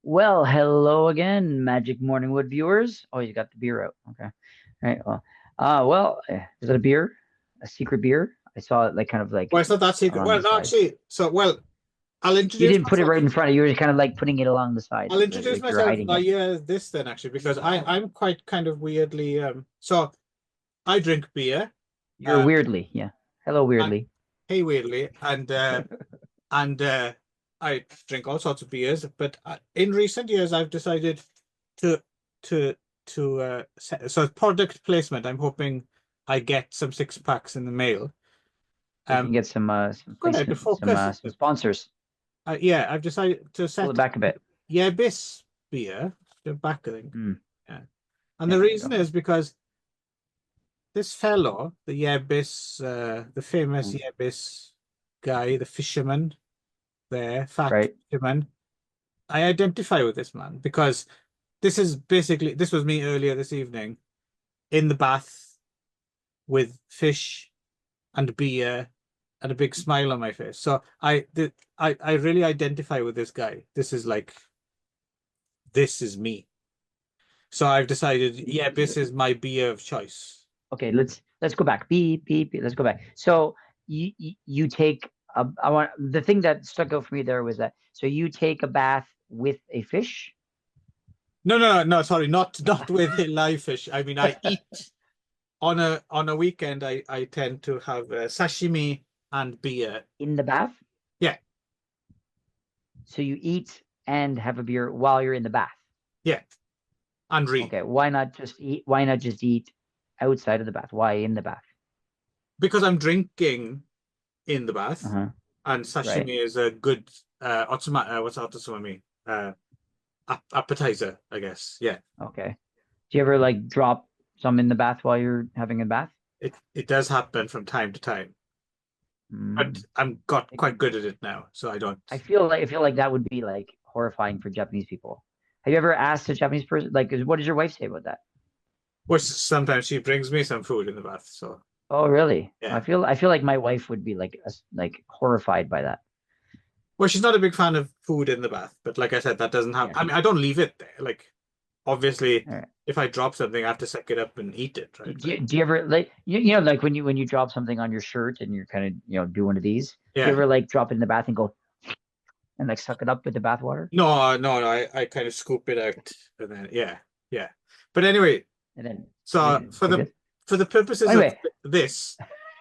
Well, hello again, Magic Morning Wood viewers. Oh, you got the beer out. Okay. All right. Is it a beer? A secret beer? I saw it like kind of like Well, it's not that secret. along Well, the no, sides. actually, I'll You introduce didn't put it myself. right in front of you. You were just kind of like putting it along the sides, I'll introduce like you're myself hiding by it. this then actually because I'm quite kind of weirdly so I drink beer. You're Uh, weirdly, yeah. Hello, I, weirdly. hey weirdly, and I drink all sorts of beers. But in recent years, I've decided to to so product placement. I'm hoping I get some six packs in the mail. So you can Um, get some Gonna to placement, focus. some sponsors. Yeah, I've decided to Pull it set back a bit. Yabis beer, the back, I think. Mm, Yeah. And yeah, the there you reason go. is because this fellow, the famous Mm, Yabis guy, the fisherman there, fat right. fisherman, I identify with this man because this was me earlier this evening in the bath with fish and beer and a big smile on my face. So I really identify with this guy. This is me. So I've decided, yeah, this is my beer of choice. Okay, let's go back. Beep, beep, beep. Let's go back. So you take I want the thing that stuck out for me there was that so you take a bath with a fish. No, sorry, not with a live fish. I mean, I eat on a weekend. I tend to have sashimi and beer. In the bath. Yeah, So you eat and have a beer while you're in the bath. yeah, and read Okay, why not just eat outside of the bath? Why in the bath? because I'm drinking in the bath, Uh-huh. and Right. sashimi is a good what's otsumami? Appetizer, I guess. Yeah, Okay. Do you ever like drop some in the bath while you're having a bath? it does happen from time to time, but Mm. I'm got quite good at it now, so I don't. I feel like that would be like horrifying for Japanese people. Have you ever asked a Japanese person like what does your wife say about that? Which sometimes she brings me some food in the bath, so Oh, really? yeah. I feel like my wife would be like horrified by that. Well, she's not a big fan of food in the bath, but like I said, that doesn't have. Yeah. I mean, I don't leave it there. Like, obviously, All right. if I drop something, I have to suck it up and eat it, right? Like, Do you ever like you know like when you drop something on your shirt and you're kind of do one of these? Do you yeah. ever like drop it in the bath and go and like suck it up with the bath water No. I kind of scoop it out and then yeah. But anyway, and then so like this? for the purposes of Anyway, this,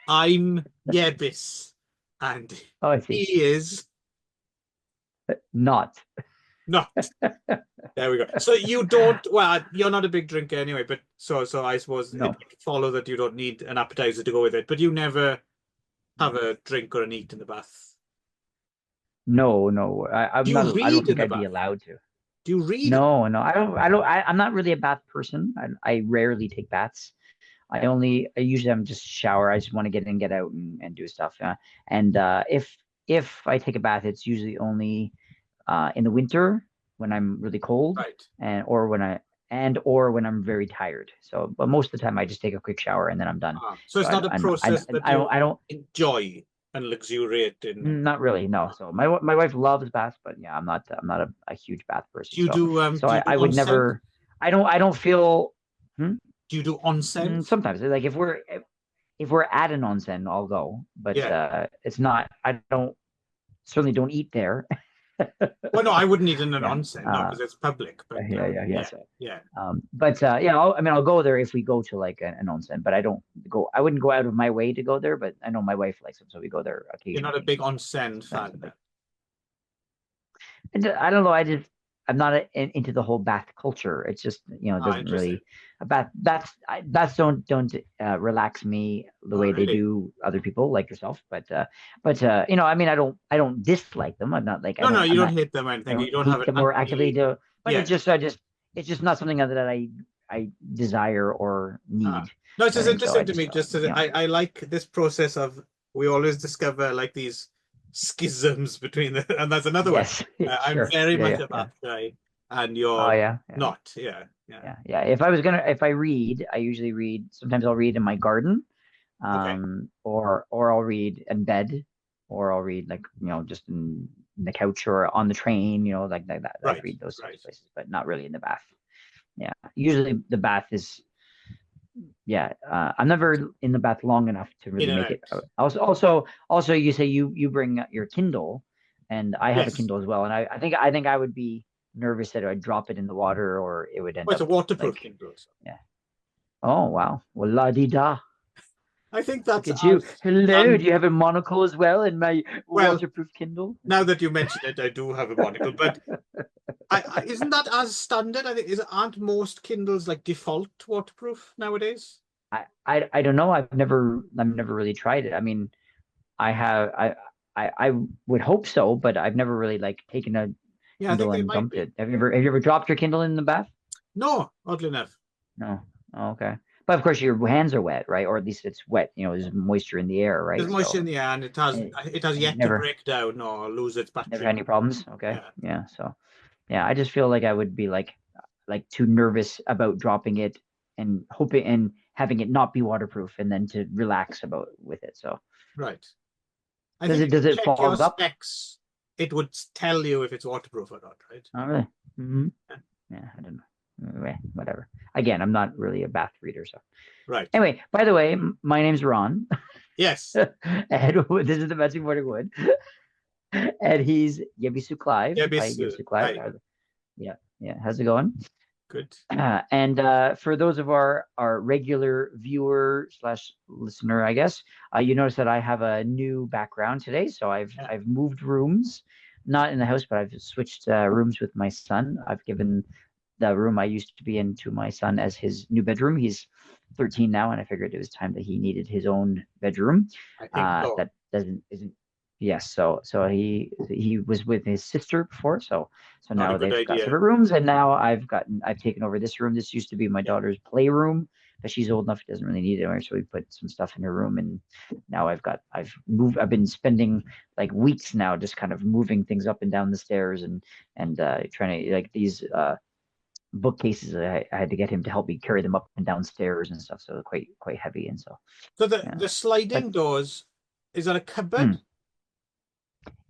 I'm Yebis, and oh I see. he is Not. not. There we go. So you don't, well, you're not a big drinker anyway, but so I suppose it No. would follow that you don't need an appetizer to go with it, but you never have No. a drink or an eat in the bath. No. Do I'm you not I don't read in think the I'd be bath? allowed to. Do you read in? No. I'm not really a bath person. I rarely take baths. I usually I'm just shower. I just want to get in, get out, and do stuff. And if I take a bath, it's usually only in the winter when I'm really cold, Right. and or when I'm very tired. So, but most of the time I just take a quick shower and then I'm done. So So it's not a process that you I don't enjoy and luxuriate in. not really no. So my wife loves baths, but yeah, I'm not a huge bath person. So Do you do I would onsen? never. I don't feel. Hmm? Do you do onsen? Sometimes like if we're at an onsen, I'll go, but Yeah. it's not. I don't certainly don't eat there. Well, no, I wouldn't eat in an Yeah, onsen, no, because it's public. But yeah. yeah, So, yeah. but yeah, I mean, I'll go there if we go to like an onsen, but I don't go. I wouldn't go out of my way to go there, but I know my wife likes them, so we go there You're not a occasionally. big onsen Sometimes, fan then. like I don't know. I'm not into the whole bath culture. It's just it Ah, doesn't interesting. really baths don't relax me the Oh, way they really? do other people like yourself. But I mean I don't dislike them. I'm not like No, no, you I'm don't not hate them or I anything. don't You don't have hate an them or actively anti. do. But Yeah. it's just not something that I desire or need. No, it's I just think so. interesting to me. I like this process of we always discover like these schisms between the, and that's another one. yes, I'm sure, very much yeah, a yeah. math guy, and Oh you're yeah. not. Yeah. Yeah. If I read, I usually read. Sometimes I'll read in my garden, Okay. or I'll read in bed, or I'll read like just in the couch or on the train, like that. I'd Right, read those types right. of places, but not really in the bath. Yeah, usually the bath is yeah. I'm never in the bath long enough to In really and make it. out. Also, you say you bring your Kindle, and I have a Yes. Kindle as well, and I think I would be nervous that I'd drop it in the water or it would Oh, end it's a up waterproof like Kindle. So. yeah. Oh wow, well la di da. I think Look that's at you. as Hello. Do and you have a monocle as well in my well, waterproof Kindle? now that you mention it, I do have a monocle, but isn't that as standard? I think is aren't most Kindles like default waterproof nowadays? I don't know. I've never really tried it. I mean, I have I would hope so, but I've never really like taken a Yeah, I think Kindle they and might dumped be. it. Have you ever dropped your Kindle in the bath? No, oddly enough. No. Oh, okay. But of course your hands are wet, right? Or at least it's wet. There's moisture in the air, There's right? moisture So in the air, and and, it has and you've yet to never break down or lose its never had battery. any problems. Okay. Yeah, Yeah. So yeah, I just feel like I would be like too nervous about dropping it and hoping and having it not be waterproof and then to relax about with it. So right. I does think it if you does it check your fog up? specs, it would tell you if it's waterproof or not, right? Not really. Hmm. Yeah. Yeah, I don't know. Anyway, whatever. Again, I'm not really a bath reader. So Right. anyway, by the way, my name's Ron, Yes. and this is the Magic Morning Wood, and he's Yebisu Clive. Yeah, Hi, Yebisu Clive. hi. Yeah, yeah. How's it going? Good. And for those of our regular viewer slash listener, I guess you notice that I have a new background today. So I've Yeah. I've moved rooms, not in the house, but I've switched rooms with my son. I've given the room I used to be in to my son as his new bedroom. He's 13 now, and I figured it was time that he needed his own bedroom. I think so. That doesn't isn't yes. So he was with his sister before, so Not a now good they've got idea. separate rooms, and now I've taken over this room. This used to be my Yeah. daughter's playroom, but she's old enough; she doesn't really need it anymore. So we put some stuff in her room, and now I've been spending like weeks now just kind of moving things up and down the stairs and trying to like these bookcases. I had to get him to help me carry them up and downstairs and stuff. So they're quite heavy, and so So yeah. the sliding But doors, is that a cupboard? mm,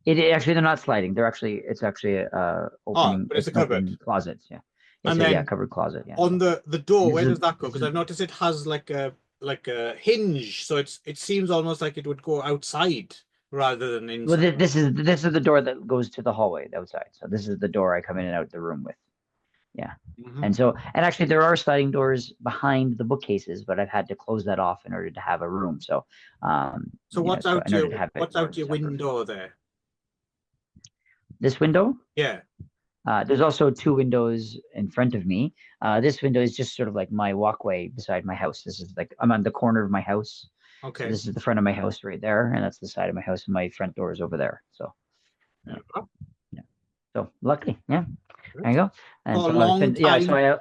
it actually they're not sliding. It's actually Oh, opening. but it's It's a an cupboard. open closet. Yeah. And It's a then covered closet. Yeah. on So the door, and where does that go? this Because is I've noticed it has like a hinge, so it seems almost like it would go outside rather than well, inside. this is the door that goes to the hallway outside. So this is the door I come in and out the room with. Yeah. Hmm. And actually there are sliding doors behind the bookcases, but I've had to close that off in order to have a room. So So so in order to have it what's more out your separate. window there? This window, Yeah. there's also two windows in front of me. This window is just sort of like my walkway beside my house. This is like I'm on the corner of my house. So Okay. this is the front of my house right there, and that's the side of my house, and my front door is over there. So There yeah, you go. yeah. So luckily, yeah, there Good. you go. And For a so I've long been yeah, so time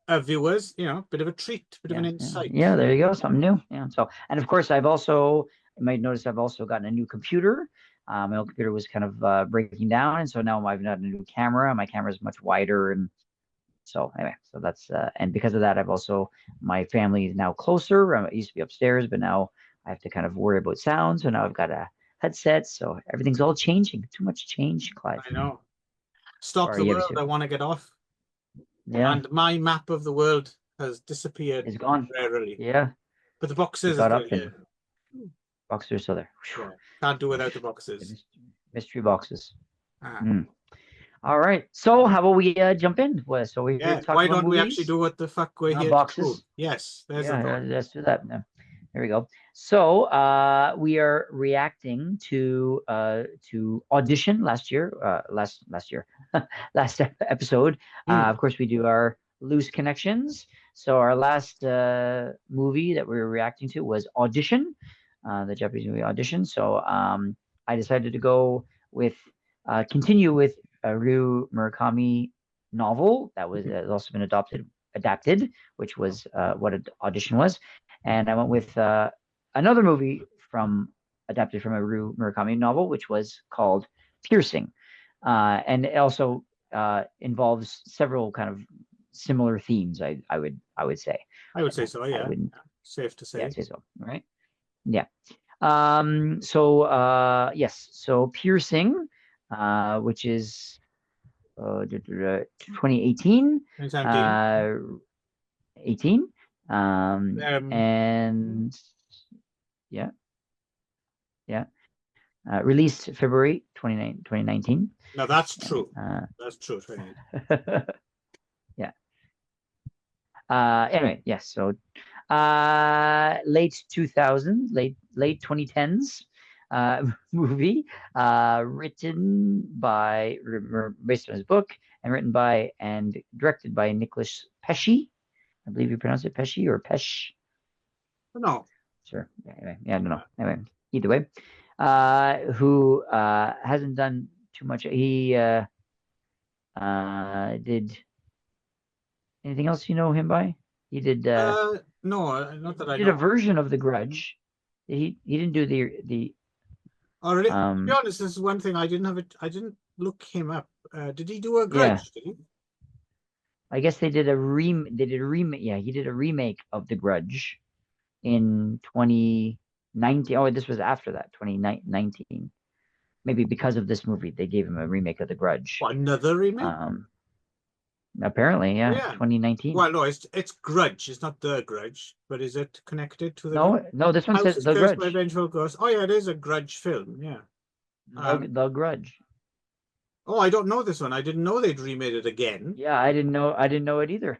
I viewers, bit of a treat, bit of an insight. yeah, there you go, something new. Yeah. So and of course you might notice I've also gotten a new computer. My old computer was kind of breaking down, and so now I've got a new camera. My camera is much wider, and so anyway, so that's and because of that, I've also my family is now closer. I used to be upstairs, but now I have to kind of worry about sound. So now I've got a headset, so everything's all changing. Too much change, Clive. I know. Stop Or the world. Yebisu. I want to get off. Yeah, And my map of the world has disappeared it's gone. temporarily. Yeah, But the it boxes are got still up and here. boxes are still there. Yeah. Can't do without the The boxes. mystery boxes. Ah. Mm. All right. So how about we jump in? Well, so we're here Yeah. to talk Why about don't we actually movies, do what the fuck we're not here to do? boxes. Yes, there's a Yeah, thought. let's do that. Yeah. There we go. So we are reacting to Audition last year, last year, last episode. Of course, we do our loose connections. So our last movie that we were reacting to was Audition, the Japanese movie Audition. So I decided to go with continue with a Ryu Murakami novel that was has also been adapted, which was what Audition was, and I went with another movie adapted from a Ryu Murakami novel, which was called Piercing, and it also involves several kind of similar themes. I would say. I would say so, I yeah. wouldn't. Safe to Yeah, say. I'd say so. Right. Yeah. Yes. So Piercing. which is 2018, 2017. uh, 18, Um, and yeah, yeah, released February 2019. no, that's true. Uh, That's true. 28. yeah. Anyway, yes. So, late 2000s, late 2010s, movie, written by, based on his book, and written by and directed by Nicholas Pesci. I believe you pronounce it Pesci or Pesh. No. Sure. Anyway, yeah, I don't know. Anyway, either way, who hasn't done too much. He did anything else you know him by? He did. No, not that He I did a know. version of The Grudge. He didn't do the Already, to be um honest, this is one thing I didn't have it. I didn't look him up. Did he do a yeah. Grudge? Did he? I guess they did a remake. Yeah, he did a remake of The Grudge in 2019. Oh, this was after that, 2019. Maybe because of this movie, they gave him a remake of The Grudge. What, another remake? Um Apparently, yeah, Yeah. 2019. Well, no, it's Grudge. It's not The Grudge, but is it connected to The Grudge? No, no, this one House says is The cursed by Grudge. vengeful ghosts. Oh yeah, it is a Grudge film. Yeah. The Grudge. Oh, I don't know this one. I didn't know they'd remade it again. Yeah, I didn't know it either.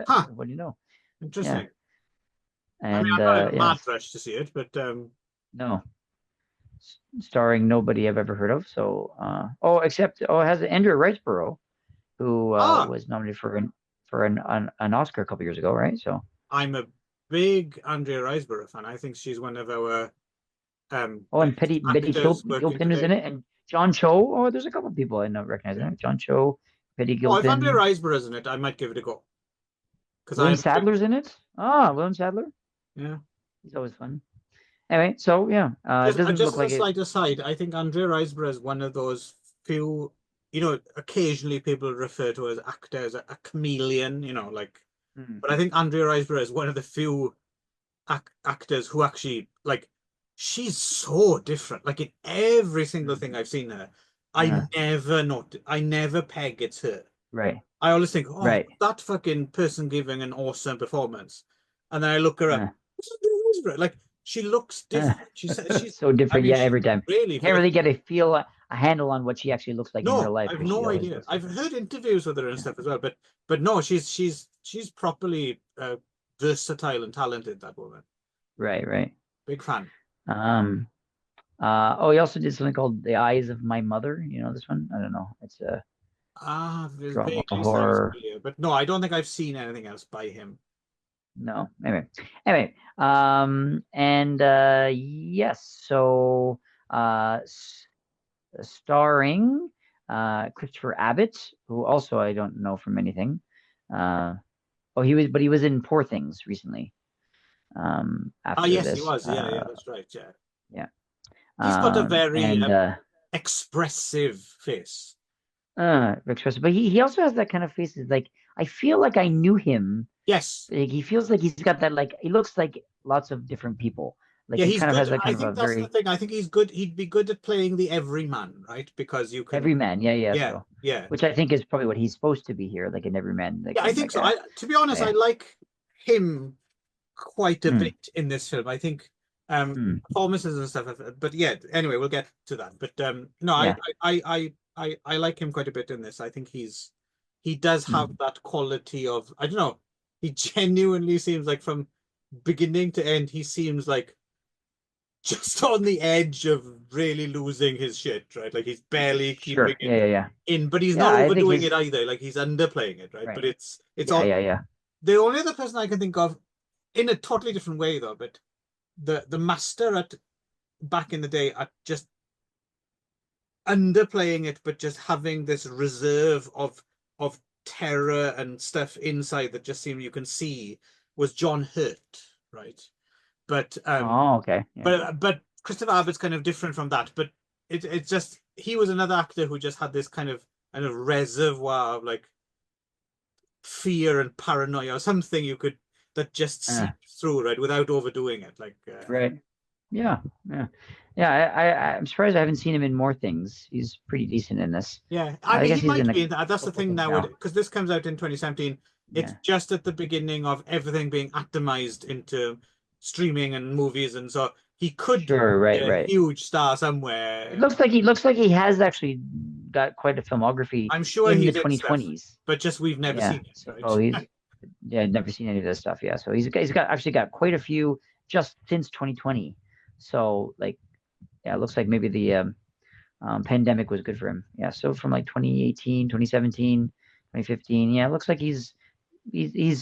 Huh. What do you know? Yeah. Interesting. I mean, And I'm not in a mad yes, rush to see it, but no, starring nobody I've ever heard of. So, except it has Andrea Riseborough, who ah, was nominated for an Oscar a couple years ago, right? So, I'm a big Andrea Riseborough fan. I think she's one of our and best actors working Gilpin is in today. it, and John Cho. Oh, there's a couple of people I don't recognize. Yeah. John Cho, Petty Oh, if Andrea Gilpin, Riseborough's in it, I might give it a go because William I'm a big Sadler's in it. Ah, William Sadler. yeah. He's always fun. Anyway, so yeah, it doesn't Just look as a like it. slight aside, I think Andrea Riseborough is one of those few, occasionally people refer to as actor as a chameleon, like, Hmm. but I think Andrea Riseborough is one of the few actors who actually like, she's so different. Like in every single thing Hmm. I've seen her, Uh, I never peg it's her. right, I always think, oh, right. that fucking person giving an awesome performance. And then I look her up. Uh, This is Elizabeth. Like she looks uh, different. She's so I different, mean, yeah, she's every time. really You can't like really get a handle on what she actually looks like in real no, life I've because she no always idea. looks I've different. heard interviews with her and Yeah, stuff as well, but no, she's properly versatile and talented, that woman. right, right. Big fan. Um, he also did something called The Eyes of My Mother. You know this one? I don't know. It's a Ah, this drama vaguely sounds horror. familiar, but no, I don't think I've seen anything else by him. No, anyway, and yes, so starring Christopher Abbott, who also I don't know from anything. Uh, but he was in Poor Things recently. Ah, After yes, he this, was. Yeah, yeah, that's right. Yeah. yeah, He's got a very and expressive face. expressive. But he also has that kind of face. Like I feel like I knew him. Yes. Like he feels like he's got that. Like he looks like lots of different people. Like Yeah, he he's kind of has good. that I kind of a think that's the very thing. I think he's good. He'd be good at playing the everyman, right? Because you can, everyman. Yeah, yeah. yeah, So, yeah, which I think is probably what he's supposed to be here, like an everyman, like yeah. I in think like so. a To be honest, I yeah. like him quite a Mm, bit in this film. I think mm, performances and stuff. But yeah, anyway, we'll get to that. But no, yeah. I like him quite a bit in this. I think he does have Mm. that quality of I don't know. He genuinely seems like from beginning to end, he seems like just on the edge of really losing his shit, right? Like he's barely keeping Sure. it Yeah, yeah, yeah. in, but he's Yeah, not I think overdoing it he's either. Like he's underplaying it, right? But right. it's Yeah, all yeah, yeah. the only other person I can think of in a totally different way though, but the master at back in the day at just underplaying it, but just having this reserve of terror and stuff inside that just seems you can see was John Hurt, right? But Oh, okay. Yeah. but Christopher Abbott's kind of different from that. But it's just he was another actor who just had this kind of reservoir of like fear and paranoia or something you could that just Uh, seeps through right without overdoing it. Like right. Yeah, yeah, yeah. I'm surprised I haven't seen him in more things. He's pretty decent in this. Yeah, I I mean, he guess he's in might a be in that. That's the couple thing things now, now. because this comes out in 2017. It's Yeah, just at the beginning of everything being atomized into streaming and movies, and so he could sure, be right, a right. huge star It somewhere. looks like he has actually got quite a filmography I'm sure in the he's in stuff, 2020s. but just we've never Yeah, seen it, so right? he's yeah, I've never seen any of this stuff. Yeah, so he's got actually got quite a few just since 2020. So like, yeah, it looks like maybe the pandemic was good for him. Yeah, so from like 2018, 2017, 2015. Yeah, it looks like he's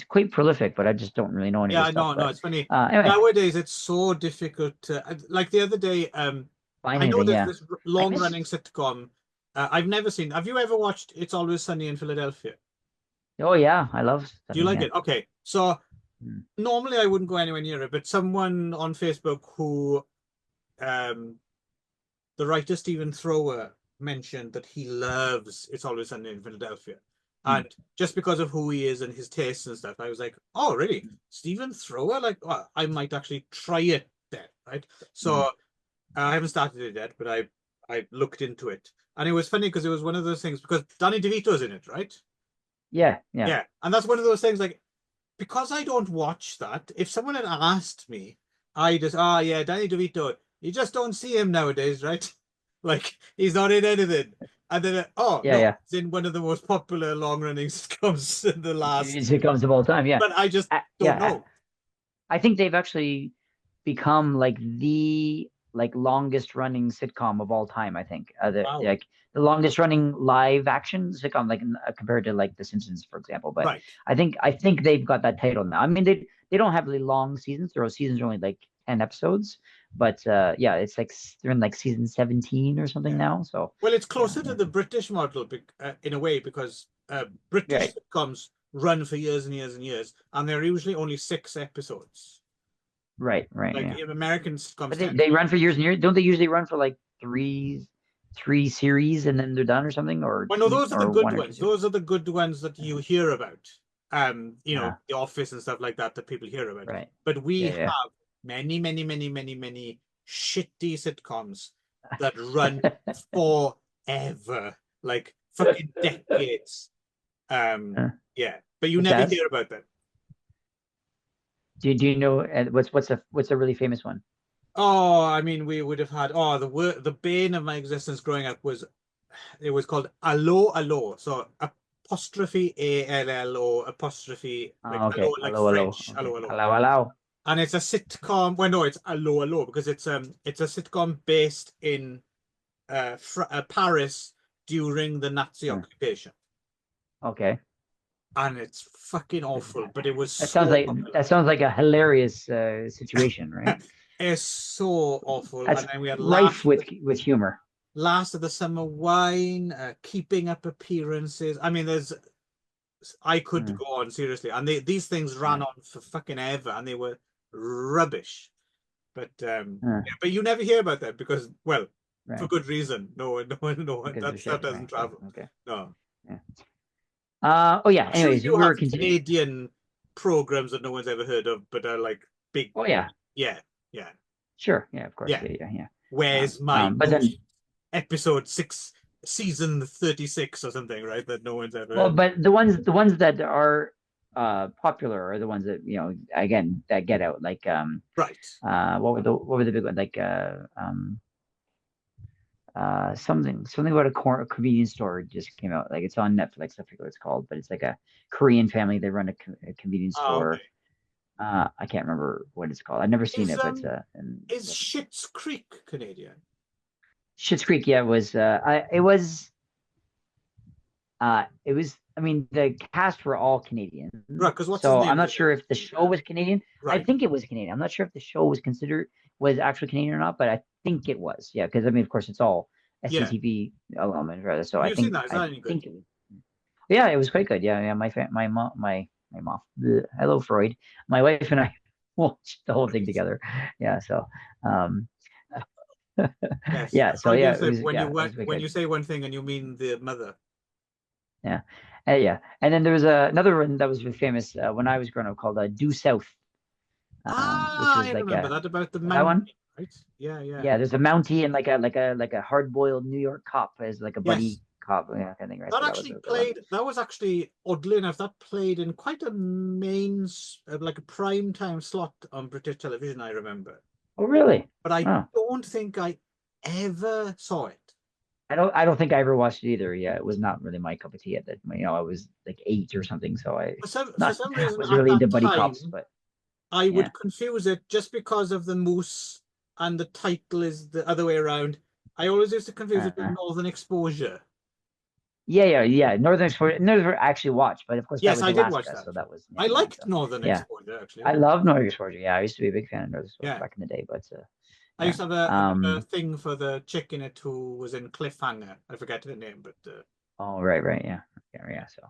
quite prolific, but I just don't really know any of his Yeah, stuff. no, But it's funny. anyway, Nowadays, it's so difficult to, like the other day, find I know anything. there's Yeah, this I long-running missed. sitcom. I've never seen. Have you ever watched It's Always Sunny in Philadelphia? Oh yeah, I love Do you Sunny. like Yeah. it? Okay. So Mm. normally I wouldn't go anywhere near it, but someone on Facebook who um the writer Stephen Thrower mentioned that he loves It's Always Sunny in Philadelphia. Mm. And just because of who he is and his tastes and stuff, I was like, oh, really? Stephen Thrower? Like, well, I might actually try it then, right? So Mm. I haven't started it yet, but I looked into it. And it was funny because it was one of those things because Danny DeVito's in it, right? Yeah, yeah. Yeah. And that's one of those things like because I don't watch that, if someone had asked me, I just, yeah, Danny DeVito, you just don't see him nowadays, right? Like he's not in anything. And then, oh Yeah, no, yeah. he's in one of the most popular long-running sitcoms in the last. It comes of all time. Yeah, But I just don't yeah. know. I think they've actually become like the like longest running sitcom of all time. I think Wow. like the longest running live action sitcom, like compared to like The Simpsons, for example. But Right. I think they've got that title now. I mean, they don't have really long seasons. Their seasons are only like 10 episodes, but yeah, it's like they're in like season 17 or something Yeah. now. So Well, it's yeah, closer to yeah, the British model in a way because British right, sitcoms run for years and years and years, and they're usually only 6 episodes. right, Like yeah. American But sitcoms they, tend they to. run for years and years. Don't they usually run for like three series and then they're done or something, or Well, no, two those are the or good one or two ones. series? Those are the good ones that you hear about. Yeah, The Office and stuff like that that people hear about. right. But we Yeah, yeah. have many, many, many, many, many shitty sitcoms that run forever, like fucking decades. Um, Uh, yeah, but you Such never as? hear about them. Do you know what's a really famous one? Oh, I mean, we would have had the bane of my existence growing up was it was called Allo Allo. So apostrophe ALLO apostrophe like Oh, allo okay. like Hello, hello. French Okay. allo allo. Hello, hello. And it's a sitcom. Well, no, it's Allo Allo because it's a sitcom based in Paris during the Nazi Hmm. occupation. Okay. And it's fucking awful, but it was That sounds so like popular. that sounds like a hilarious situation, right? It's so awful. That's And then we had rife with humor. Last of the Summer Wine, Keeping Up Appearances. I mean, I could Hmm. go on seriously, and these things ran Yeah. on for fucking ever, and they were rubbish. But Hmm. yeah, but you never hear about that because, well, for Right. good reason. No one, Because that of stuff shit. doesn't Right. Yeah. travel. Okay. No, Yeah. Oh yeah. I'm sure Anyways, you we were have continuing. Canadian programs that no one's ever heard of, but are like big. Oh yeah. Yeah, yeah, Sure. Yeah. Of course. yeah. Yeah. Yeah. Yeah. Where's my But ghost? then, Episode 6, season 36 or something, right? That no one's ever well, heard. but the ones that are popular are the ones that again that get out like Right. what were the big ones like something about a convenience store just came out, like it's on Netflix. I forget what it's called, but it's like a Korean family. They run a convenience Ah, okay. store. I can't remember what it's called. I've never seen Is it, but um is Schitt's Creek Canadian? Schitt's Creek. Yeah, it was. I mean, the cast were all Canadian, Right, because what's his so name I'm is not in it? sure if the show was Canadian. I Right. think it was Canadian. I'm not sure if the show was actually Canadian or not, but I think it was. Yeah, because I mean, of course, it's all Yeah. SCTV element, rather. So Have I you seen think that? Is I that any good? think it was. Yeah, it was quite good. Yeah, yeah. My mom. Hello, Freud. My wife and I watched the whole thing together. Yeah. So, um, Yes. yeah. So Freudian yeah, it slip was. when Yeah, it was quite when you good. say one thing and you mean the mother. Yeah, yeah. And then there was another one that was famous when I was growing up called Due South, which Ah, I was like remember that about the that mountain. one. Right. Yeah, yeah. Yeah, there's a Mountie and like a hard boiled New York cop as like a Yes. buddy cop. Yeah, I think right. That So that was actually a good one. played, that was actually, oddly enough, that played in quite a like a prime time slot on British television, I remember. Oh, really? But I Oh, don't think I ever saw it. I don't think I ever watched it either. Yeah, it was not really my cup of tea at that. I was like 8 or something, so I For not some reason, wasn't at really that into buddy cops. time, But I yeah, would confuse it just because of the moose and the title is the other way around. I always used to confuse it with uh, Northern Exposure. yeah. Northern Exposure, never actually watched, but of course that Yes, was I did watch Alaska, that. so that was I yeah. liked So Northern yeah, Exposure, actually. I love Northern Exposure. Yeah, I used to be a big fan of Northern Exposure Yeah. back in the day. But I yeah, used to have a bit of a thing for the chick in it who was in Cliffhanger. I forget her name, but oh, right, yeah. So,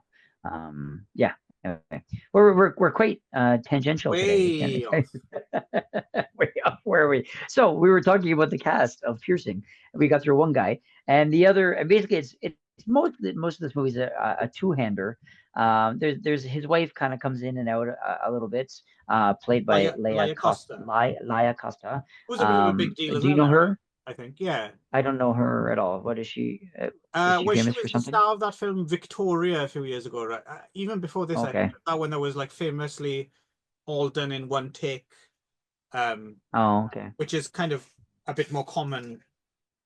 yeah. Okay. We're quite tangential today. way off. Way off. Where are we? So we were talking about the cast of Piercing. We got through one guy, and the other. And basically, it's most of this movie is a two-hander. There's his wife kind of comes in and out a little bit, played by Laia Costa, Laia Costa. who's a bit of a big deal as Do you well know now, her? I think. Yeah. I don't know her at all. What is she? Is she Well, she famous was for the something? star of that film Victoria a few years ago, right? Even before this, I think Okay. that one that was like famously all done in one take, um, Oh, okay. which is kind of a bit more common.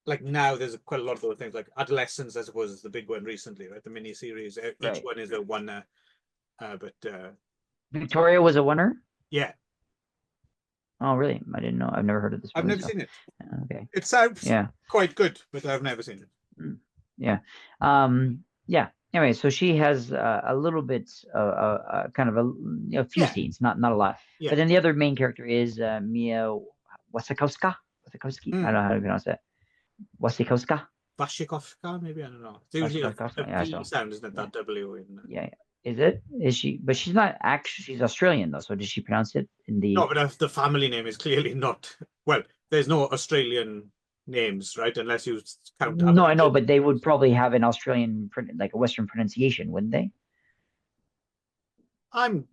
Like now, there's quite a lot of those things. Like Adolescence, I suppose, is the big one recently, right? The mini series. Each Right. one is a one, but Victoria was a winner. yeah, Oh, really? I didn't know. I've never heard of this I've movie. never So, seen it. okay. It sounds Yeah. quite good, but I've never seen it. Mm. Yeah. Yeah. Anyway, so she has a little bit, kind of a few Yeah, scenes, not a lot. But yeah. then the other main character is Mia Wasikowska. Wasikowski. I don't Hmm. know how to pronounce that. Wasikowska. Vashikovka, maybe, I don't know. It's usually a Wasikowska. Yeah. V So, sound, isn't it? yeah, That W in. yeah. Is it? Is she? But she's not actually. She's Australian though. So did she pronounce it in No, the? but the family name is clearly not. Well, there's no Australian names, right? Unless you count No, I know, Aboriginal but they would names. probably have an Australian, like a Western pronunciation, wouldn't they? I'm.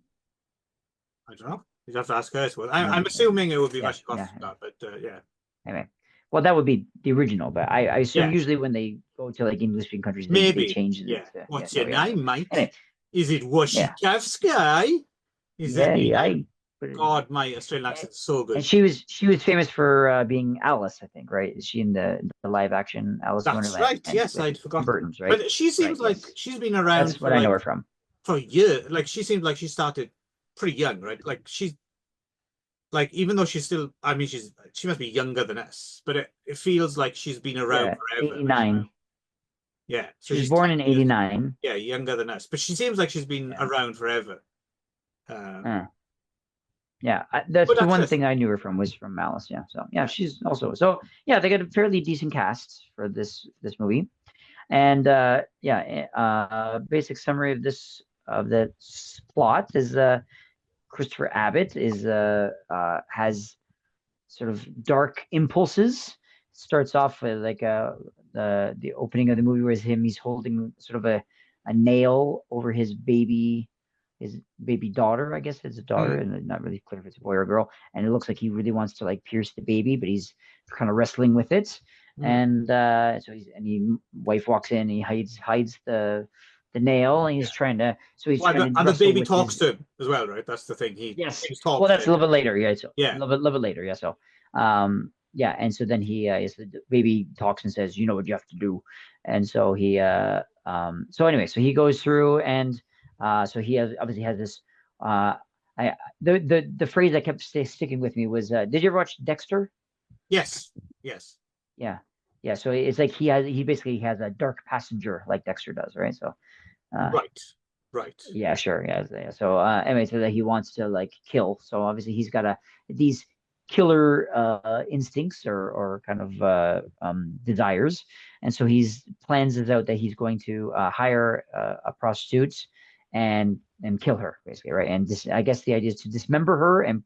I don't know. You'd have to ask her. I suppose. I'm Maybe. assuming it would be Yeah. Vashikovka, but yeah, Anyway, well, that would be the original, but I assume yeah, usually when they go to like English-speaking countries, they maybe. change it. Yeah. Yeah. What's your So yeah. name, mate? Anyway, Is it yeah, Washikowski? Is that yeah. your name? I. But God, my Australian accent is so and good. she was famous for being Alice, I think, right? Is she in the live action Alice in That's Wonderland right. and Yes, with I'd Tim forgotten. Burton's, right? But she Right. seems like Yes, she's been around that's what I know her from. for years. Like she seems like she started pretty young, right? Like she's like even though she's still, I mean, she must be younger than us, but it feels like she's been around Yeah, forever. Like, 89. yeah, so She was she's born 10 in years, 89. yeah, younger than us, but she seems like she's been Yeah. around forever. Uh, yeah, that's Good the one actress. thing I knew her from was from Malice. Yeah, so yeah, Yeah. she's also so yeah. They got a fairly decent cast for this movie, and yeah, basic summary of the plot is Christopher Abbott is has sort of dark impulses. Starts off with like the opening of the movie was him. He's holding sort of a nail over his baby daughter. I guess it's a daughter, Mm, and not really clear if it's a boy or a girl. And it looks like he really wants to like pierce the baby, but he's kind of wrestling with it. mm. And so he wife walks in, and he hides the nail, and Yeah. he's Well, trying to and the wrestle baby with talks his. to him as well, right? That's the thing. Yes. He Well, talks to that's a him. little bit later. Yeah. So a Yeah. little bit later. Yeah. So, yeah. And so then he, the baby talks and says, you know what you have to do. And so so anyway, so he goes through and, so he obviously has this, I, the phrase that kept sticking with me was, did you ever watch Dexter? Yes. Yes. Yeah. Yeah. So it's like he basically has a dark passenger like Dexter does. Right. So, uh, Right. Right. yeah, sure. Yeah. So anyway, so that he wants to like kill. So obviously he's got these killer instincts or kind of desires, and so he's plans it out that he's going to hire a prostitute and kill her basically, right? And I guess the idea is to dismember her and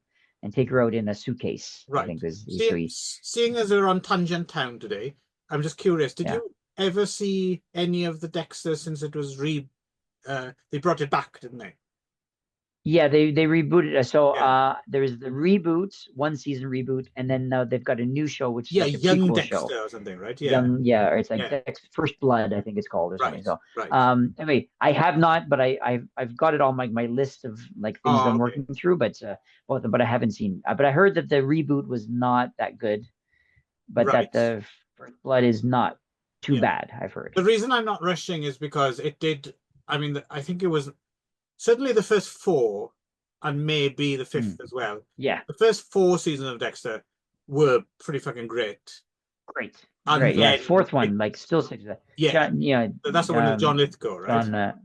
take her out in a suitcase. I Right. think is so he Seeing as we're on Tangent Town today, I'm just curious, did yeah. you ever see any of the Dexter since it was they brought it back, didn't they? Yeah, they rebooted it. So Yeah. there's the reboot, one season reboot, and then now they've got a new show which is Yeah, like a young prequel show. Dexter or something, right? Yeah. Young, yeah, or it's like Yeah. First Blood, I think it's called or something. Right. So Right. anyway, I have not, but I've got it on my list of like things that Oh, I'm okay. working through, but I haven't seen. But I heard that the reboot was not that good, but that Right. the First Blood is not too Yeah. bad, I've heard. The reason I'm not rushing is because it did. I mean, I think it was certainly the first four, and maybe the fifth Hmm. as well. Yeah, The first four seasons of Dexter were pretty fucking great. great, And great. Yeah, then fourth it, one, like still six. yeah, John, yeah, that's the one with John Lithgow, right? John,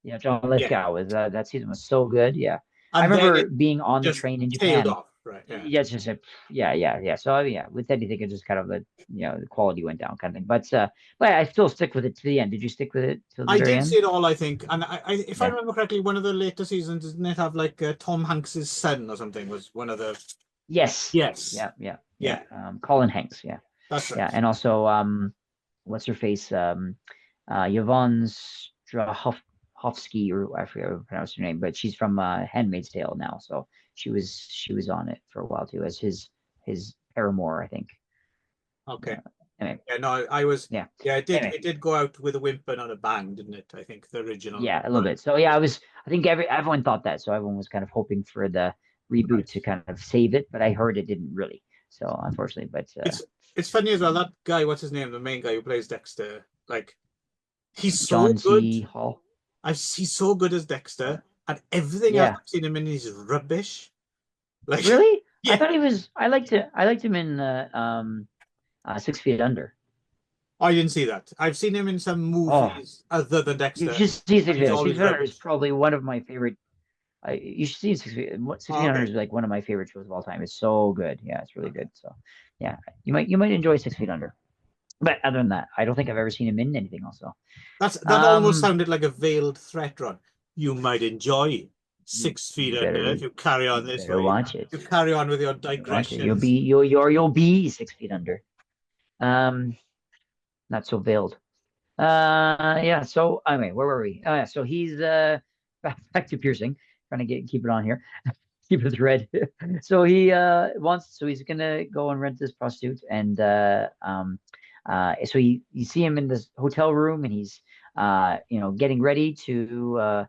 yeah, John Yeah. Lithgow was that season was so good. Yeah, I And then remember it being on the just train in tailed Japan. off, right? Yeah. Yeah, it's just a, yeah. So yeah, with anything, it just kind of the quality went down kind of thing. But I still stick with it to the end. Did you stick with it till the I very did see end? it all, I think. And if I Yeah. remember correctly, one of the later seasons, didn't it have like Tom Hanks's son or something was one of the. Yes. Yes. Yeah. Yeah, Colin Hanks. Yeah. that's Yeah, right. and also what's her face? Yvonne Strahovski, or I forget how to pronounce her name, but she's from Handmaid's Tale now. So she was on it for a while too as his paramour, I think. Okay. Anyway, Yeah, no, I was. yeah. Yeah, it did. Anyway, It did go out with a whimper, not a bang, didn't it? I think the original yeah, a little run. bit. So yeah, I think everyone thought that. So everyone was kind of hoping for the reboot Right. to kind of save it, but I heard it didn't really. So unfortunately, but It's funny as well. That guy, what's his name? The main guy who plays Dexter. Like, he's so John good. C. Hall. He's so good as Dexter, and everything else Yeah. I've seen him in is rubbish. Like, Really? I yeah. thought he was. I liked him in 6 Feet Under. I didn't see that. I've seen him in some Oh, movies other than you Dexter, should see and Six Feet he's Under. Six always Feet Under is rubbish. probably one of my favorite. You should see Six Oh, Feet Under okay. is like one of my favorite shows of all time. It's so good. Yeah, it's really good. So, yeah, you might enjoy 6 Feet Under. But other than that, I don't think I've ever seen him in anything else. So, That almost um, sounded like a veiled threat, Ron. You might enjoy you 6 feet you under better if you carry on you this better way. watch it. You carry on with your You better watch it. You'll digressions. be you'll be 6 Feet Under. Um, not so veiled. Yeah. So anyway, where were we? Oh yeah. So he's back to piercing, trying to keep it on here, keep it thread. So he so he's gonna go and rent this prostitute, and so you see him in this hotel room, and he's getting ready to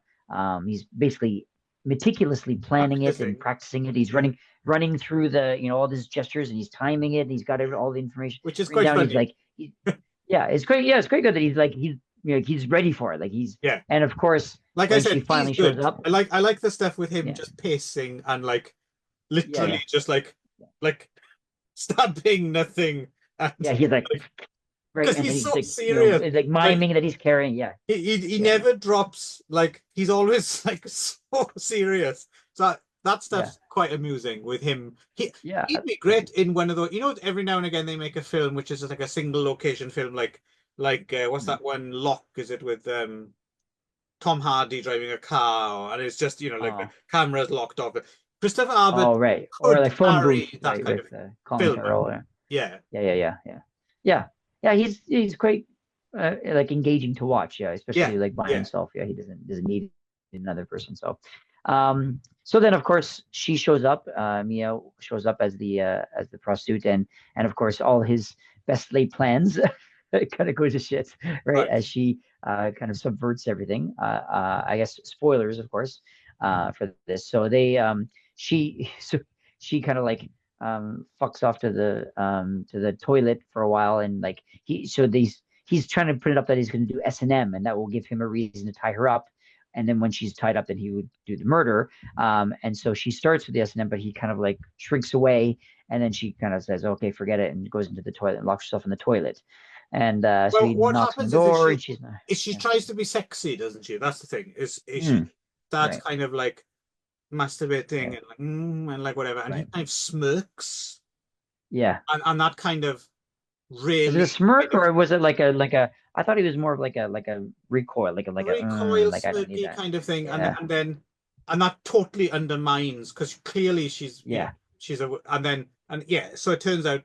he's basically meticulously planning it and Practicing, practicing it. He's yeah, running through the all these gestures, and he's timing it, and he's got yeah, all the information which is written quite down. He's funny. like yeah, it's great. Yeah, it's great good that he's ready for it. Like Yeah, and of course like I when she said, he's finally shows good. up, I like the stuff with him yeah, just pacing and like yeah, literally yeah, just like stabbing nothing, and yeah. He's like like right, because and then he's he's so like serious. it's like Like miming that he's carrying. Yeah, he yeah, never drops. Like he's always like so serious. So that yeah, stuff's quite amusing with him. yeah, He'd be great in one of those. Every now and again they make a film which is just like a single location film, like what's mm. that one? Lock, is it, with Tom Hardy driving a car, and it's just like the Oh, camera's locked off. Christopher Abbott oh, right, or could like phone booth, carry that right, kind with of Colin filmer. Farrell. Yeah, Yeah. Yeah. He's quite like engaging to watch. Yeah, yeah, especially like by yeah. himself. Yeah, he doesn't need another person. So then of course she shows up. Mia shows up as the prostitute, and of course all his best laid plans kind of go to shit, right? Right. As she kind of subverts everything. I guess spoilers, of course, for this. So she so she kind of like fucks off to the toilet for a while, and like he's trying to put it up that he's going to do S&M, and that will give him a reason to tie her up. And then when she's tied up, then he would do the murder. And so she starts with the S&M, but he kind of like shrinks away, and then she kind of says, "Okay, forget it," and goes into the toilet and locks herself in the toilet. And so Well, he what knocks on the happens is door, she and she's not. is she Yeah. tries to be sexy, doesn't she? That's the thing. Is she Mm, starts right, kind of like masturbating right, and like and like whatever, and he right. kind of smirks, Yeah. and that kind of Was it a really smirk kind of or was it like a? I thought he was more of like a recoil, recoil like I don't need smirky that. kind of thing, and Yeah, and then and that totally undermines, because clearly yeah, she's a, and then and yeah, so it turns out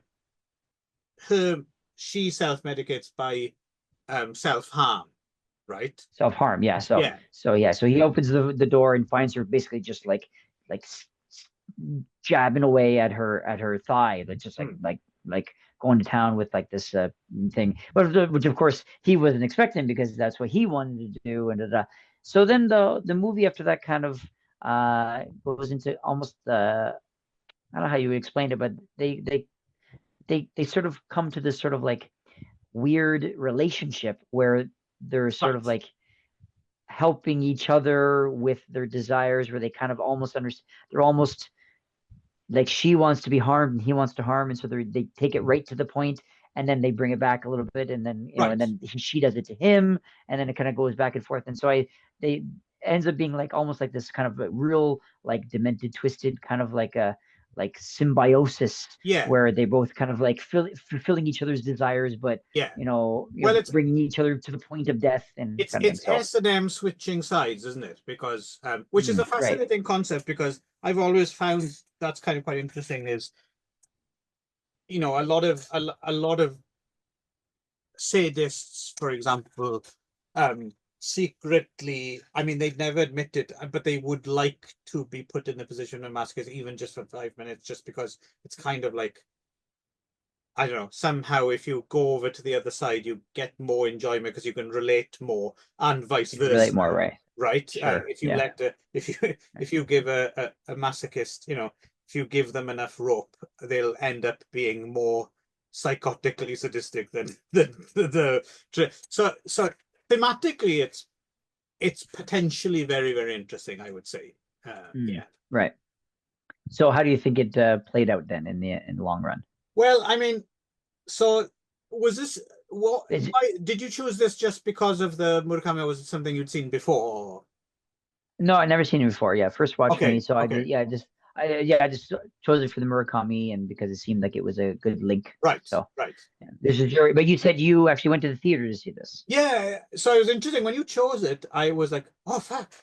her she self medicates by self harm, right? Self-harm, yeah. Yeah. So he opens the door and finds her basically just like jabbing away at her thigh, that's just Hmm. like going to town with like this thing, but which of course he wasn't expecting because that's what he wanted to do, and so then the movie after that kind of goes into almost I don't know how you would explain it, but they sort of come to this sort of like weird relationship where they're sort of Right. like helping each other with their desires, where they kind of almost understand, they're almost like she wants to be harmed and he wants to harm, and so they take it right to the point, and then they bring it back a little bit, and then and Right. then she does it to him, and then it kind of goes back and forth, and so I they ends up being like almost like this kind of a real like demented, twisted kind of like a like symbiosis Yeah. where they both kind of like fulfilling each other's desires, but Yeah. you Well, know bringing each other to the point of death and kind of thing. it's So S&M switching sides, isn't it? Because which is a right, fascinating concept, because I've always found that's kind of quite interesting. Is, a lot of sadists, for example, secretly, I mean, they'd never admit it, but they would like to be put in the position of masochist, even just for 5 minutes, just because it's kind of like, I don't know, somehow if you go over to the other side, you get more enjoyment because you can relate more, and vice you can relate versa, more, right? right? Sure, If you yeah, let if you give a masochist, if you give them enough rope, they'll end up being more psychotically sadistic than so thematically, it's potentially very, very interesting, I would say. mm, Yeah. right. So how do you think it played out then in the long run? Well, I mean, so was this what? Is Why did you choose this, just because of the Murakami, or was it something you'd seen before? No, I never seen it before. Yeah, first watch for me. Okay, So I okay, did. I just chose it for the Murakami, and because it seemed like it was a good link. right, So right. yeah. This is your. But you said you actually went to the theater to see this. Yeah, so it was interesting when you chose it. I was like, oh fuck,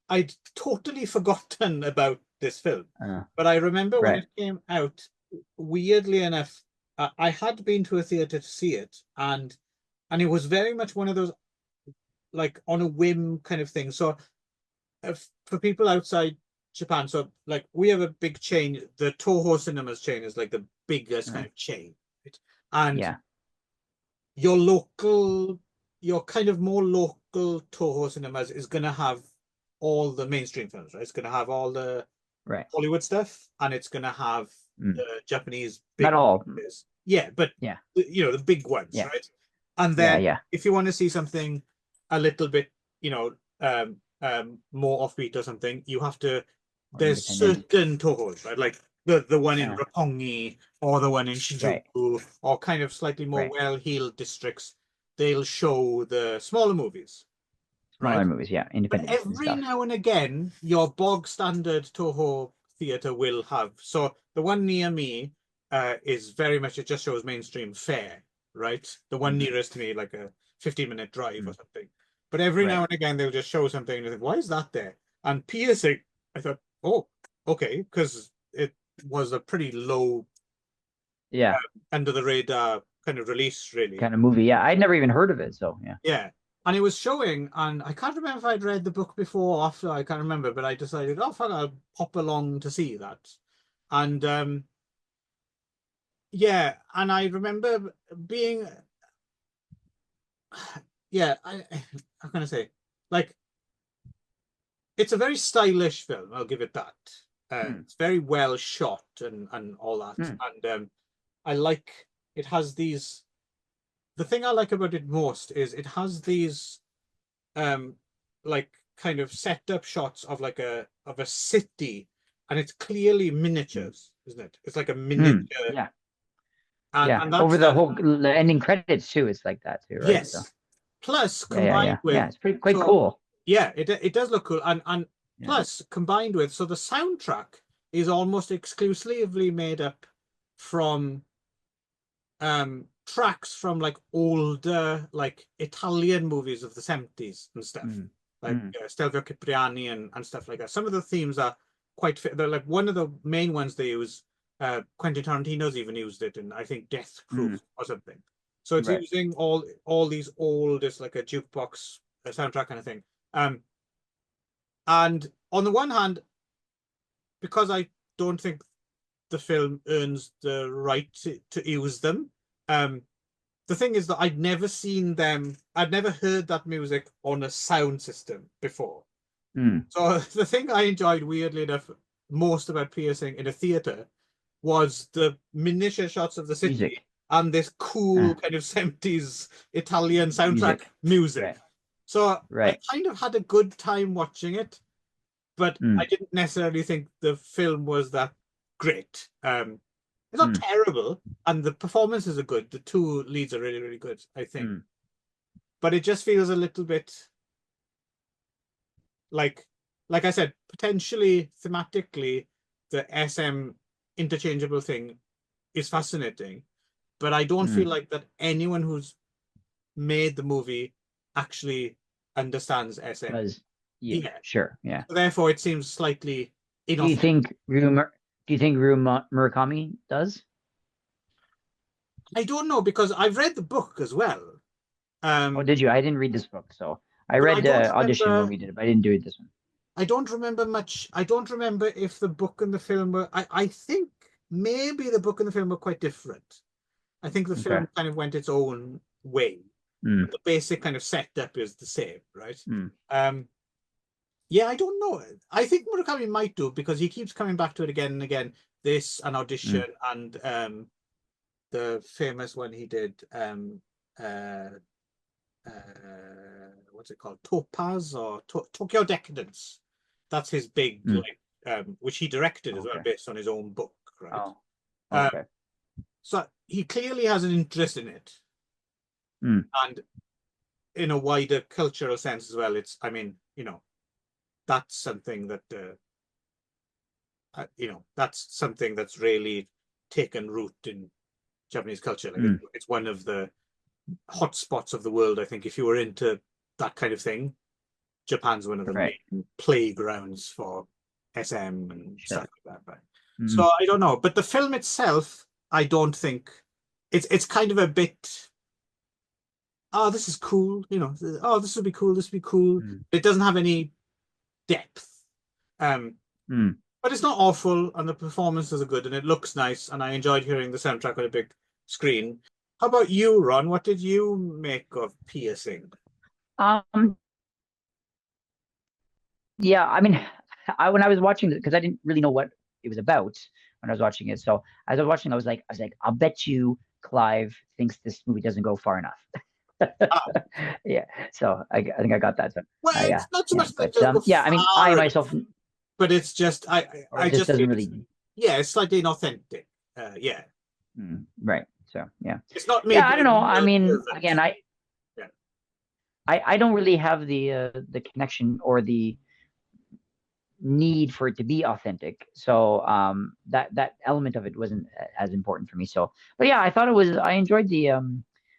I'd totally forgotten about this film. Uh, But I remember when right. it came out, weirdly enough, I had been to a theater to see it, and it was very much one of those, like, on a whim kind of thing. So for people outside Japan, so like we have a big chain. The Toho Cinemas chain is like the biggest Uh, kind of chain, right? And yeah. your local, your kind of more local Toho Cinemas is going to have all the mainstream films, right? It's going to have all the Right. Hollywood stuff, and it's going to have Mm. the Japanese Not big all. movies. Yeah, but Yeah. the big ones, Yeah. right? And Yeah. then Yeah. if you want to see something a little bit, more offbeat or something, you have to. Or There's independent. certain Tohos, right? Like the one in Uh, Roppongi, or the one in right. Shinjuku, or kind of slightly more Right. well-heeled districts. They'll show the smaller movies, Smaller right? movies. Yeah. But Independent and every stuff. now and again, your bog standard Toho theater will have. So the one near me is very much, it just shows mainstream fare, right? The one Mm. nearest to me, like a 15-minute drive or Mm. something. But every now Right. and again, they'll just show something and I think, why is that there? And piercing, I thought, oh, okay, because it was a pretty low, Yeah. under the radar kind of release, really. Kind of movie. Yeah. I'd never even heard of it. So yeah. Yeah. And it was showing, and I can't remember if I'd read the book before or after, I can't remember, but I decided, oh fuck, I'll pop along to see that. And yeah, and I remember being, yeah, I'm gonna say, like, it's a very stylish film, I'll give it that. Mm. It's very well shot and all that. Mm. And I like, it has these, the thing I like about it most is it has these um like kind of set up shots of like a city, and it's clearly Mm. miniatures, isn't it? It's like a Mm. miniature, Yeah. and Yeah. that Over the stuff. whole the ending credits too. It's like that too, right? So Yes. Plus yeah. Yeah. combined Yeah. Yeah. with, It's pretty quite so cool. yeah, it does look cool, and Yeah. plus combined with, so the soundtrack is almost exclusively made up from tracks from like older, like Italian movies of the 70s and stuff, Mm. like Mm. Stelvio Cipriani and stuff like that. Some of the themes are quite fit. They're like one of the main ones they use. Quentin Tarantino's even used it in, I think, Death Proof Mm. or something. So it's Right. using all these old, it's like a jukebox a soundtrack kind of thing. And on the one hand, because I don't think the film earns the right to use them, the thing is that I'd never heard that music on a sound system before. So the thing I enjoyed, weirdly enough, most about piercing in a theater was the miniature shots of the city Music. and this cool kind of 70s Italian soundtrack music. Right. So I Right. kind of had a good time watching it, but I didn't necessarily think the film was that great. It's not terrible, and the performances are good. The two leads are really, really good, I think. But it just feels a little bit like I said, potentially thematically, the SM interchangeable thing is fascinating, but I don't feel like that anyone who's made the movie actually understands SM. Yeah, sure, yeah. So therefore, it seems slightly Do you think Ryu Murakami does? I don't know because I've read the book as well. Oh, did you? I didn't read this book, so I But I read don't Audition when remember. we did it, but I didn't do it this one. I don't remember much. I don't remember if the book and the film were. I think maybe the book and the film were quite different. I think the Okay. film kind of went its own way. But the basic kind of setup is the same, right? Yeah, I don't know. I think Murakami might do because he keeps coming back to it again and again. This and Audition and the famous one he did, uh, what's it called? Topaz or Tokyo Decadence. That's his big, which he directed as well, based on his own book, right? Oh, okay. So he clearly has an interest in it, and in a wider cultural sense as well. It's, I mean, that's something that that's something that's really taken root in Japanese culture. Like it's one of the hot spots of the world. I think if you were into that kind of thing, Japan's one of the main playgrounds for SM and stuff like that. But so I don't know, but the film itself, I don't think it's kind of a bit. Oh, this is cool. Oh, this would be cool. This would be cool. It doesn't have any depth. But it's not awful, and the performances are good, and it looks nice, and I enjoyed hearing the soundtrack on a big screen. How about you, Ron? What did you make of Piercing? Yeah, I mean, when I was watching it, because I didn't really know what it was about when I was watching it. So as I was watching, I was like, I'll bet you Clive thinks this movie doesn't go far enough. Yeah, so I think I got that. So, Well, yeah, it's not so yeah, much that but it doesn't go yeah, I mean, I far enough, myself, but it's just or I it just just doesn't feel really. yeah, it's slightly inauthentic. Yeah, right. So yeah, it's not yeah. made I by don't know. I real mean, again, perverts. Yeah. I don't really have the connection or the need for it to be authentic. So that element of it wasn't as important for me. So, but yeah, I enjoyed the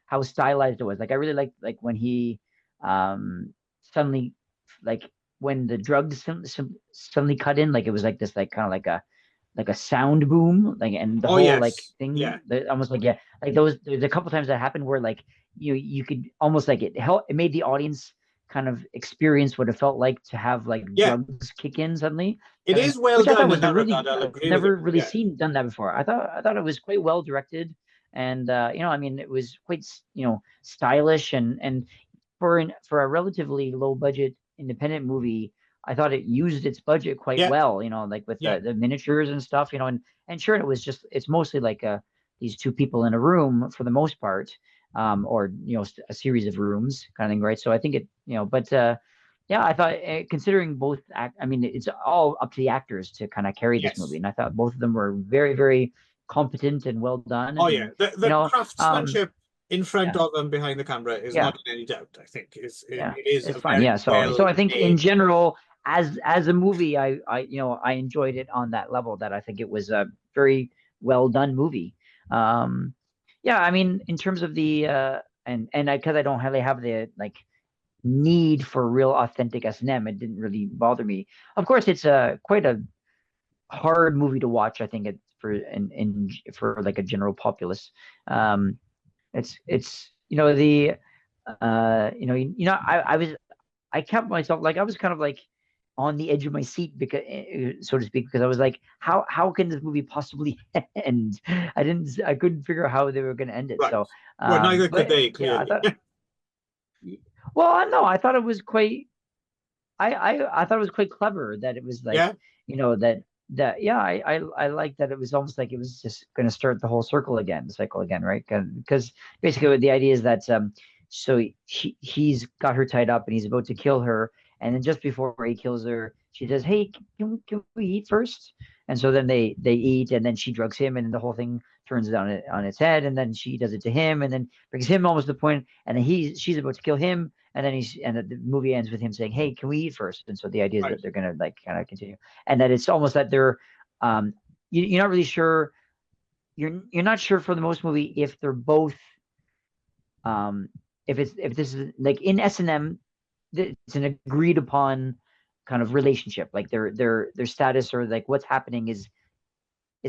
how stylized it was. Like I really liked like when he suddenly like when the drugs suddenly cut in, like it was like this like kind of like a sound boom, like and the Oh whole like yes, thing, yeah, almost like yeah, like there's a couple times that happened where like you could almost like it made the audience kind of experience what it felt like to have like yeah. drugs kick in suddenly, It is well which I thought done in was a that really regard. I'll I've agree with never it. really Yeah, seen done that before. I thought it was quite well directed, and I mean it was quite stylish and for a relatively low budget independent movie, I thought it used its budget quite yeah, well, like with yeah, the miniatures and stuff, and sure it's mostly like these two people in a room for the most part, or a series of rooms kind of thing, right? So I think but yeah, I thought considering both I mean it's all up to the actors to kind of carry this movie, yes. and I thought both of them were very, very competent and well done, Oh yeah, and the craftsmanship in front yeah. of and behind the camera is Yeah, not in any doubt. I think yeah, it is it's a fine. very Yeah, so well I think in made. general, as a movie, I enjoyed it on that level that I think it was a very well done movie. Um, yeah, I mean, in terms of the and because I don't really have the like need for real authentic S&M, it didn't really bother me. Of course, it's a quite a hard movie to watch. I think it's for like a general populace. Um, it's the I was I kept myself like I was kind of like on the edge of my seat because so to speak because I was like how can this movie possibly end? I couldn't figure out how they were going to end it. Right. So Well, neither could but they, yeah, I clearly. thought well no, I thought it was quite I thought it was quite clever that it was like, Yeah. that yeah, I like that it was almost like it was just going to start the whole cycle again, right? Because basically the idea is that so he's got her tied up and he's about to kill her, and then just before he kills her, she says, "Hey, can we eat first?" And so then they eat, and then she drugs him, and then the whole thing turns it on its head, and then she does it to him, and then brings him almost to the point, and then she's about to kill him, and then the movie ends with him saying, "Hey, can we eat first?" And so the idea is Right. that they're gonna like kind of continue, and that it's almost that they're you're not really sure. You're not sure for the most movie if they're both um if this is like in S&M, it's an agreed upon kind of relationship, like their status or like what's happening is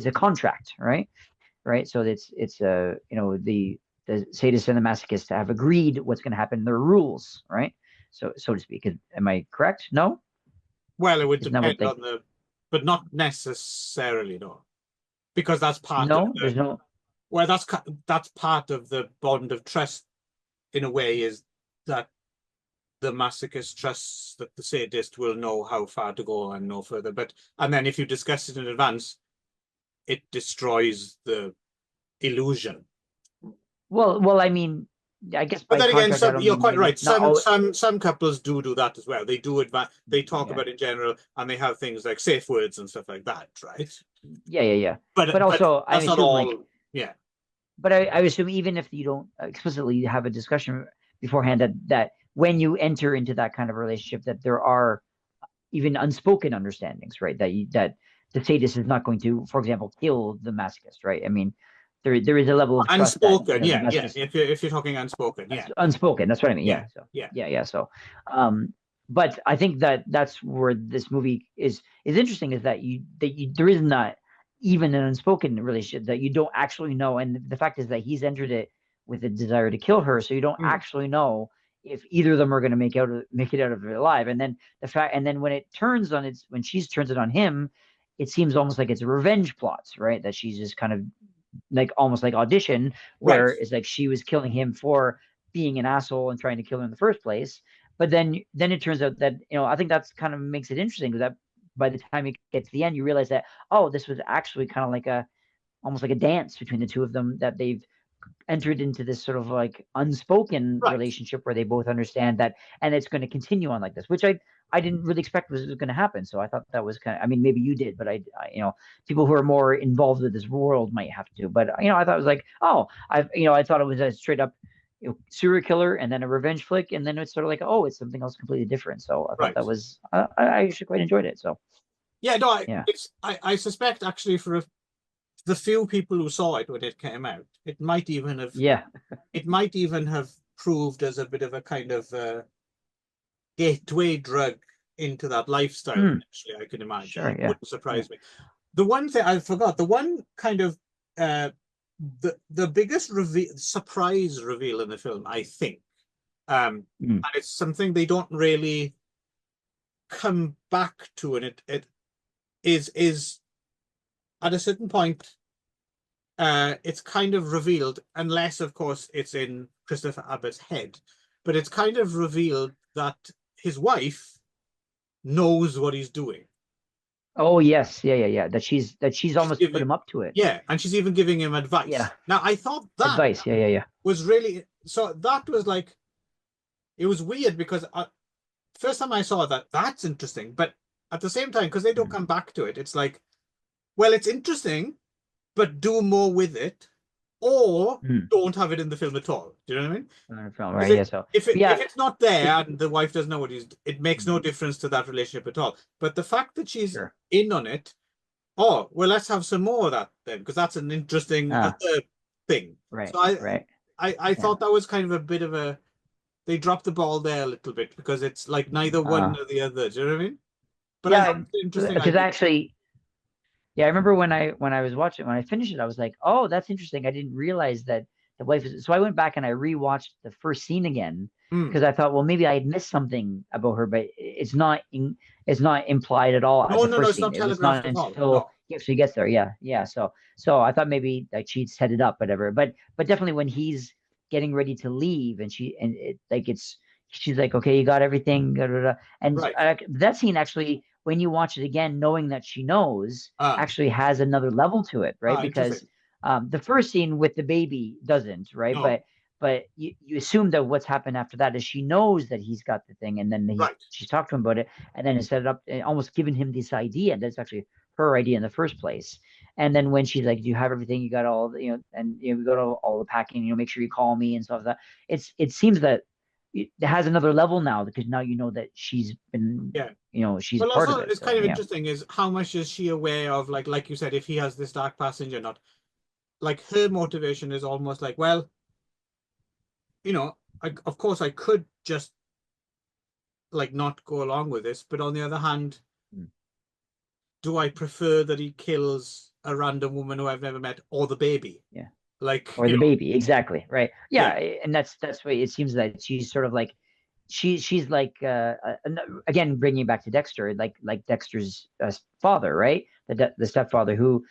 a contract, right? So it's the sadist and the masochist have agreed what's going to happen. Their rules, right? So to speak. Am I correct? No, Well, it would isn't that depend what they? on but not necessarily, no, because that's part of No, the, there's no. well, that's part of the bond of trust in a way, is that the masochist trusts that the sadist will know how far to go and no further. And then if you discuss it in advance, it destroys the illusion. Well, I mean, I guess But by then again, contract, I some don't you're mean quite maybe right. not. Some Oh, some couples do that as well. They do advance. They talk yeah, about it in general, and they have things like safe words and stuff like that, right? yeah. But But also, I that's not assume like, all. Yeah. but I assume even if you don't explicitly have a discussion beforehand, that when you enter into that kind of relationship, that there are even unspoken understandings, right? That the sadist is not going to, for example, kill the masochist, right? I mean, there is a level of trust that Unspoken, the yeah, yeah. masochist If you're talking unspoken, yeah, unspoken. That's what I mean. yeah, Yeah. So yeah, yeah. So, um, but I think that that's where this movie is interesting is that you there is not even an unspoken relationship that you don't actually know, and the fact is that he's entered it with a desire to kill her, so you don't mm, actually know if either of them are going to make it out of it alive. And then when it turns on its when she turns it on him, it seems almost like it's a revenge plot, right? That she's just kind of like almost like audition, right. where it's like she was killing him for being an asshole and trying to kill him in the first place. But then it turns out that I think that's kind of makes it interesting because that by the time you get to the end, you realize that this was actually kind of like a almost like a dance between the two of them, that they've entered into this sort of like unspoken Right. relationship where they both understand that, and it's going to continue on like this, which I didn't really expect was going to happen. So I thought that was kind of, I mean, maybe you did, but people who are more involved with this world might have to. But I thought it was like, I thought it was a straight up serial killer and then a revenge flick, and then it's sort of like, oh, it's something else completely different. So I thought Right. that was I actually quite enjoyed it. So Yeah, no, yeah, I suspect actually the few people who saw it when it came out, yeah, it might even have proved as a bit of a kind of gateway drug into that lifestyle. mm, Actually, I can imagine. sure, It yeah, wouldn't yeah, surprise me. The one thing I forgot, the one kind of uh, the biggest surprise reveal in the film, I think, mm. and it's something they don't really come back to, and it is at a certain point, it's kind of revealed, unless of course it's in Christopher Abbott's head, but it's kind of revealed that his wife knows what he's doing. Oh yes, yeah. That she's She's almost put giving, him up to it. yeah, and she's even giving him Yeah, advice. Now, I thought that advice. Yeah. was really, so that was like, it was weird because first time I saw that, that's interesting, but at the same time, because they don't Mm. come back to it, it's like, well, it's interesting, but do more with it, or Mm. don't have it in the film at all. Do you know what I mean? Film, Because right? Yeah. So, but if yeah, it's not there it, and the wife doesn't know what he's, it makes no mm, difference to that relationship at all. But the fact that she's sure. in on it, oh well, let's have some more of that then, because that's an interesting Ah, other thing. right, So right. I Yeah. thought that was kind of a bit of a, they dropped the ball there a little bit because it's like neither one Uh, nor the other. Do you know what I mean? But I thought yeah, it was an interesting because idea. actually, yeah, I remember when I was watching when I finished it, I was like, oh, that's interesting. I didn't realize that the wife is. So I went back and I rewatched the first scene again, Mm. because I thought, well, maybe I had missed something about her, but it's not implied at all at No, the no, no, first it's scene. not It's not telegraphed at all. until No. he actually gets there. Yeah, yeah. So I thought maybe like she'd set it up, whatever. But definitely when he's getting ready to leave, and she's like, okay, you got everything, da, da, da. And Right. that scene actually, when you watch it again, knowing that she knows, Ah, actually has another level to it, right? interesting. Because the first scene with the baby doesn't, right? No. But you assume that what's happened after that is she knows that he's got the thing, and then Right. she's talked to him about it, and then set it up and almost given him this idea that's actually her idea in the first place. And then when she's like, "Do you have everything? You got all the, and we go to all the packing, make sure you call me and stuff like that." It seems that it has another level now because now you know that she's been, Yeah. she's Well, part of also, it. it's So kind of yeah. interesting is how much is she aware of, like you said, if he has this dark passage or not. Like her motivation is almost like, well, of course I could just like not go along with this, but on the other hand, Mm. do I prefer that he kills a random woman who I've never met or the baby? Yeah. Like, Or the baby, exactly, right? yeah, Yeah, and that's what it seems that she's sort of like she's like again bringing it back to Dexter, like Dexter's father, right? The stepfather who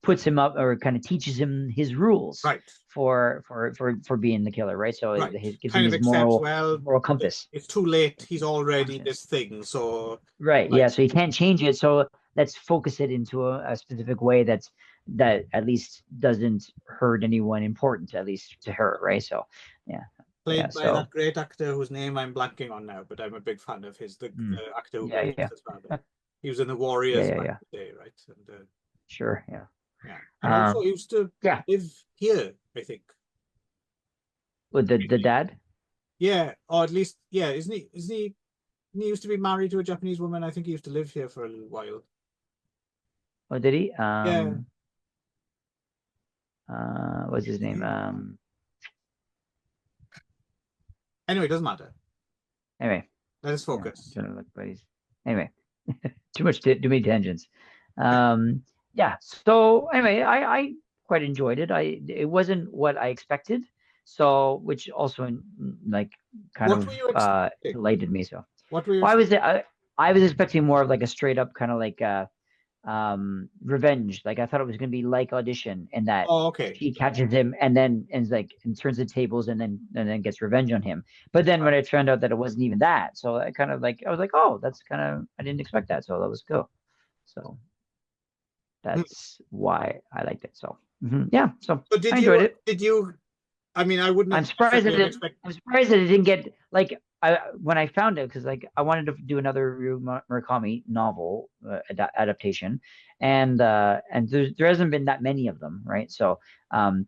puts him up or kind of teaches him his rules right, for being the killer, right? So right. it gives him Kind of accepts, well, his moral compass. it's too late. He's His already conscience. this thing. So, Right. like, Yeah. So you can't change it. So let's focus it into a specific way that at least doesn't hurt anyone important, at least to her. Right. So yeah. Yeah. played by So that great actor whose name I'm blanking on now, but I'm a big fan of his, mm, the actor who yeah. plays Yeah. his father. He was in the Yeah. Warriors Yeah. back Yeah. in the day, right? And Sure. Yeah. yeah, and also Um. he used to Yeah. live here, I think. With the dad. Yeah, or at least, yeah, isn't he? He used to be married to a Japanese woman. I think he used to live here for a little while. Oh, did he? Yeah. What's his name? Anyway, it doesn't matter. Anyway. Let us Yeah. I'm focus. trying to look, but he's anyway. Too many tangents. Yeah. So anyway, I quite enjoyed it. It wasn't what I expected, so which also like kind What of were you expecting? delighted me. So What were you well, expecting? I was expecting more of like a straight up kind of like revenge. Like I thought it was gonna be like Audition, in that Oh, okay. she catches him and then and turns the tables and then gets revenge on him. But then when it turned out that it wasn't even that, so I kind of like I was like, oh, that's kind of I didn't expect that, so that was cool. So Hmm. that's why I liked it. So yeah, so So I enjoyed it. I mean, I wouldn't have necessarily have expected. I'm surprised that it didn't get like when I found it, because like I wanted to do another Ryu Murakami novel adaptation, and there hasn't been that many of them, right? So I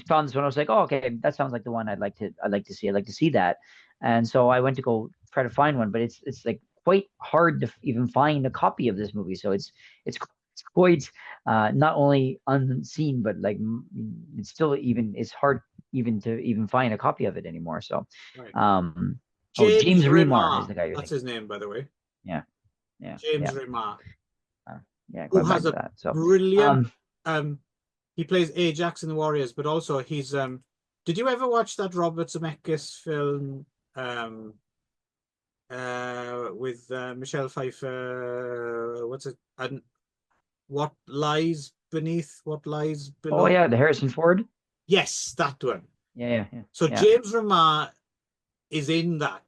found this one. I was like, oh, okay, that sounds like the one I'd like to see. I'd like to see that, and so I went to go try to find one, but it's like quite hard to even find a copy of this movie. So it's quite not only unseen, but like it's still even it's hard even to even find a copy of it anymore. So, Right. um, oh, James James Remar is Remar, the guy you're that's thinking. his name, by the way. Yeah, yeah, James yeah, Remar, uh, yeah. who Going back has to a that. So, brilliant. um, Um, he plays Ajax in the Warriors, but also he's. Did you ever watch that Robert Zemeckis film? Um, with Michelle Pfeiffer. What's it? And what lies beneath? What lies oh below? yeah, the Harrison Ford. Yes, that one. Yeah, yeah, yeah, So yeah. James Remar is in that,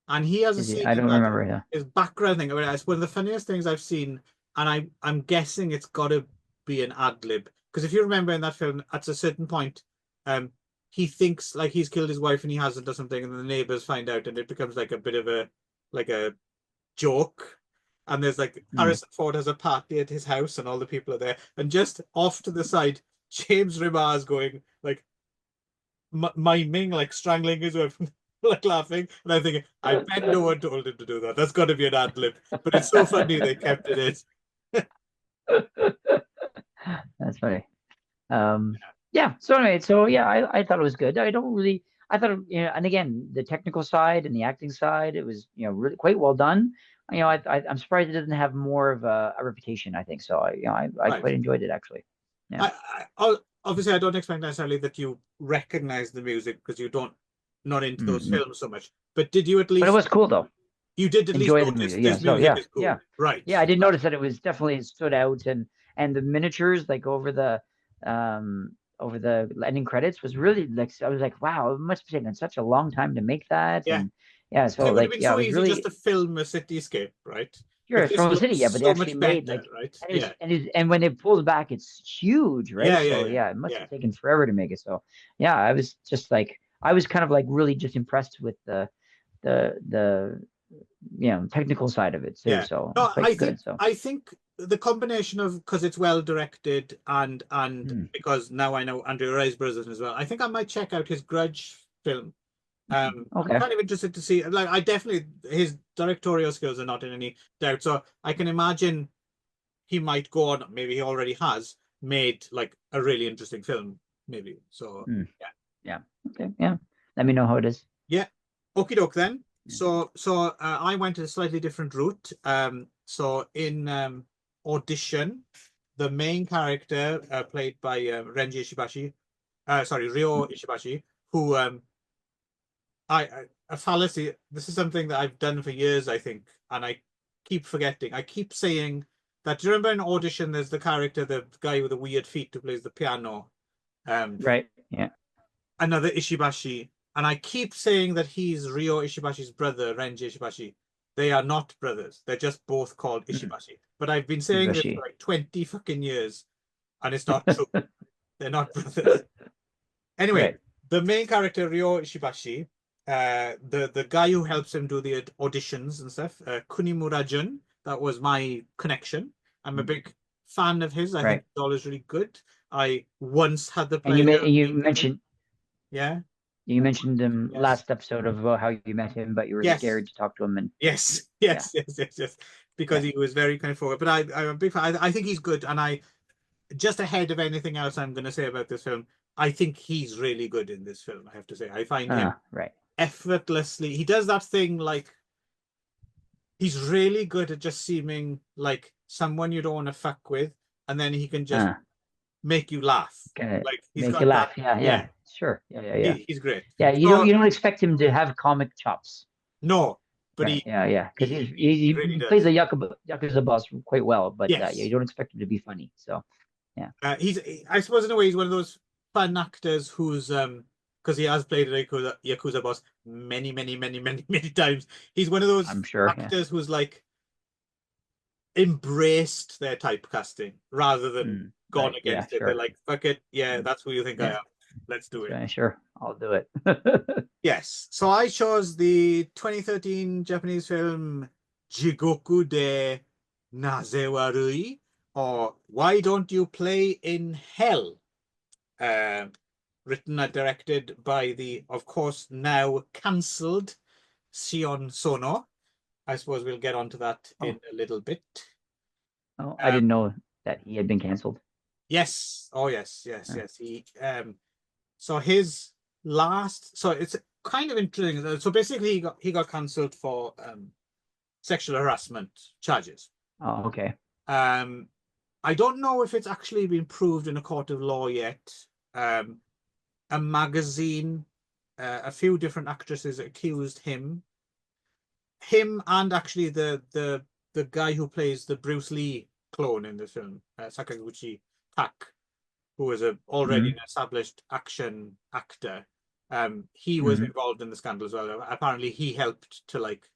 and he has a Is he? scene I in don't that. remember. Yeah. His background thing. I mean, it's one of the funniest things I've seen, and I'm guessing it's got to be an ad lib, because if you remember in that film, at a certain point, um, he thinks like he's killed his wife and he hasn't or something, and then the neighbors find out, and it becomes like a bit of a like a joke. And there's like Hmm. Harrison Ford has a party at his house and all the people are there. And just off to the side, James Remar is going like miming, like strangling his wife, like laughing. And I'm thinking, I bet no one told him to do that. That's got to be an ad lib. But it's so funny they kept it in. That's funny. Um, yeah. So anyway, so yeah, I thought it was good. I don't really. I thought, and again, the technical side and the acting side, it was, really quite well done. I'm surprised it doesn't have more of a reputation. I think so. I Right. quite enjoyed it actually. Yeah. Obviously I don't expect necessarily that you recognize the music because you don't not into those Mm-hmm. films so much. But did you at But it least was cool though. you did at least Enjoy the notice music. Yeah. this So music yeah, is cool, yeah, right? yeah. I did notice that it was definitely it stood out, and the miniatures like over the ending credits was really like I was like, wow, it must have taken such a long time to make that, Yeah, and yeah. and So it would have like been yeah, I so was easy just really to film a cityscape, right? sure But it's this from a city, yeah, looks but they so actually much made better, like right? and Yeah, and when they pulled back, it's huge, right? yeah, yeah, So yeah, yeah, it must yeah. have taken forever to make it. So yeah, I was just like I was kind of like really just impressed with the technical side of it too. Yeah. So it's No, quite good. So I think the combination of because it's well directed and hmm, because now I know Andrew Riseborough as well, I think I might check out his Grudge film. I'm okay, kind of interested to see like I definitely his directorial skills are not in any doubt. So I can imagine he might go on, maybe he already has made like a really interesting film, maybe. So hmm, yeah. yeah, okay, yeah. Let me know how it is. Yeah. Okie doke then. Yeah. I went a slightly different route. So in audition, the main character played by Renji Ishibashi, sorry, Ryo Ishibashi, who a fallacy. This is something that I've done for years, I think, and I keep forgetting. I keep saying that. Do you remember in audition? There's the character, the guy with the weird feet who plays the piano. Um, Right. Yeah. Another Ishibashi, and I keep saying that he's Ryo Ishibashi's brother, Renji Ishibashi. They are not brothers. They're just both called Mm. Ishibashi. But I've been saying this for Ibushi. like 20 fucking years, and it's not true. They're not brothers. Anyway, Right. the main character, Ryo Ishibashi, the guy who helps him do the auditions and stuff, Kunimura Jun, that was my connection. I'm a Mm. big fan of his. I think Right. he's always really good. I once had the And pleasure of you meeting him. mentioned Yeah. last Yes. episode of how you met him, but you were Yes. scared to talk to him, and Yes. yeah, Yes. Because yeah. he was very kind of forward. But I'm a big fan. I think he's good. And I, just ahead of anything else I'm going to say about this film, I think he's really good in this film, I have to say. I find him Right. effortlessly. He does that thing like he's really good at just seeming like someone you don't want to fuck with. And then he can just Uh, make you laugh. Gonna Like he's make you got that. laugh. Yeah. Yeah. Yeah. Sure. Yeah. Yeah. Yeah. He's great. Yeah. So, You don't expect him to have comic chops. no, but Right. Yeah. Yeah. Because he really he plays does. a Yakuza boss quite well, but yeah, Yes. you don't expect him to be funny. So yeah. He's, I suppose, in a way, he's one of those fun actors who's, because he has played a Yakuza boss many times. He's one of those I'm sure. Yeah. actors who's like embraced their typecasting rather than gone Right. Yeah. against it. They're Sure. like, fuck it, yeah, Mm. that's who you think I Yeah. am. Let's do it. Sure. I'll do it. Yes. So I chose the 2013 Japanese film Jigoku de Nazewarui, or Why Don't You Play in Hell? Uh, Written and directed by the, of course, now cancelled Sion Sono. I suppose we'll get onto that in Oh. a little bit. Oh, I Um, didn't know that he had been canceled. yes. Oh, yes. Uh, He so his last, so it's kind of interesting. So basically he got cancelled for sexual harassment charges. oh, okay. Um I don't know if it's actually been proved in a court of law yet. Um a magazine, a few different actresses accused him and actually the guy who plays the Bruce Lee clone in the film, Sakaguchi Tak, who is already an Hmm. established action actor. He was Hmm. involved in the scandal as well. Apparently, he helped to like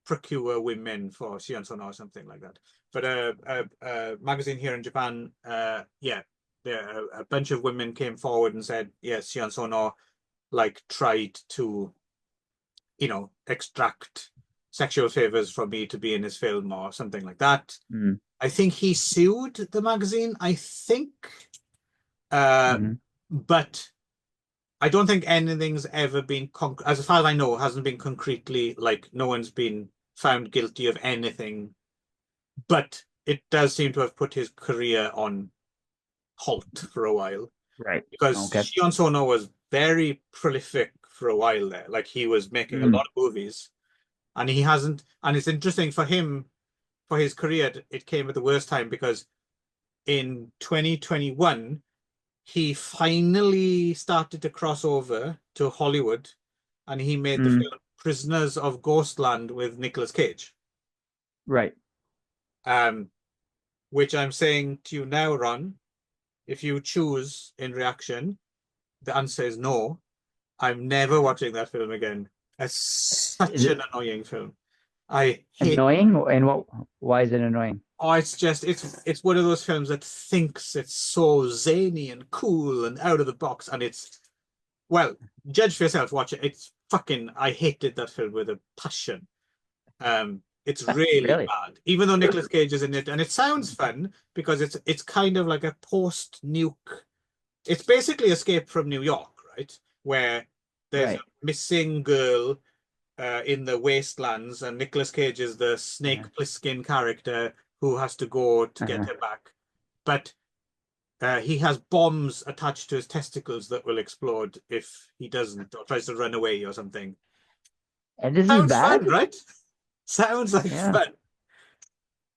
procure women for Sion Sono or something like that. But a magazine here in Japan, yeah, a bunch of women came forward and said, yes, Sion Sono like tried to, extract sexual favors from me to be in his film or something like that. Hmm. I think he sued the magazine. I think. Uh, Hmm. but I don't think anything's ever been, as far as I know, hasn't been concretely, like, no one's been found guilty of anything. But it does seem to have put his career on halt for a while. Right. Because Okay. Shion Sono was very prolific for a while there. Like, he was making a Mm. lot of movies. And he hasn't, and it's interesting for him, for his career, it came at the worst time because in 2021, he finally started to cross over to Hollywood and he made the Mm, film Prisoners of Ghostland with Nicolas Cage. right. Um, which I'm saying to you now, Ron, if you choose in reaction, the answer is no. I'm never watching that film again. It's Is such it an annoying film. I hate. annoying? And what? Why is it annoying? Oh, it's one of those films that thinks it's so zany and cool and out of the box, and it's well, judge for yourself. Watch it. It's fucking. I hated that film with a passion. It's really Really? bad, even though Nicolas Cage is in it, and it sounds fun because it's kind of like a post-nuke. It's basically Escape from New York, right? Where there's a Right. missing girl in the wastelands, and Nicolas Cage is the Uh-huh. Snake Plissken character who has to go to get Uh-huh. her back. But he has bombs attached to his testicles that will explode if he doesn't or tries to run away or something. And this is Sounds bad? fun, right? Sounds like Yeah. fun,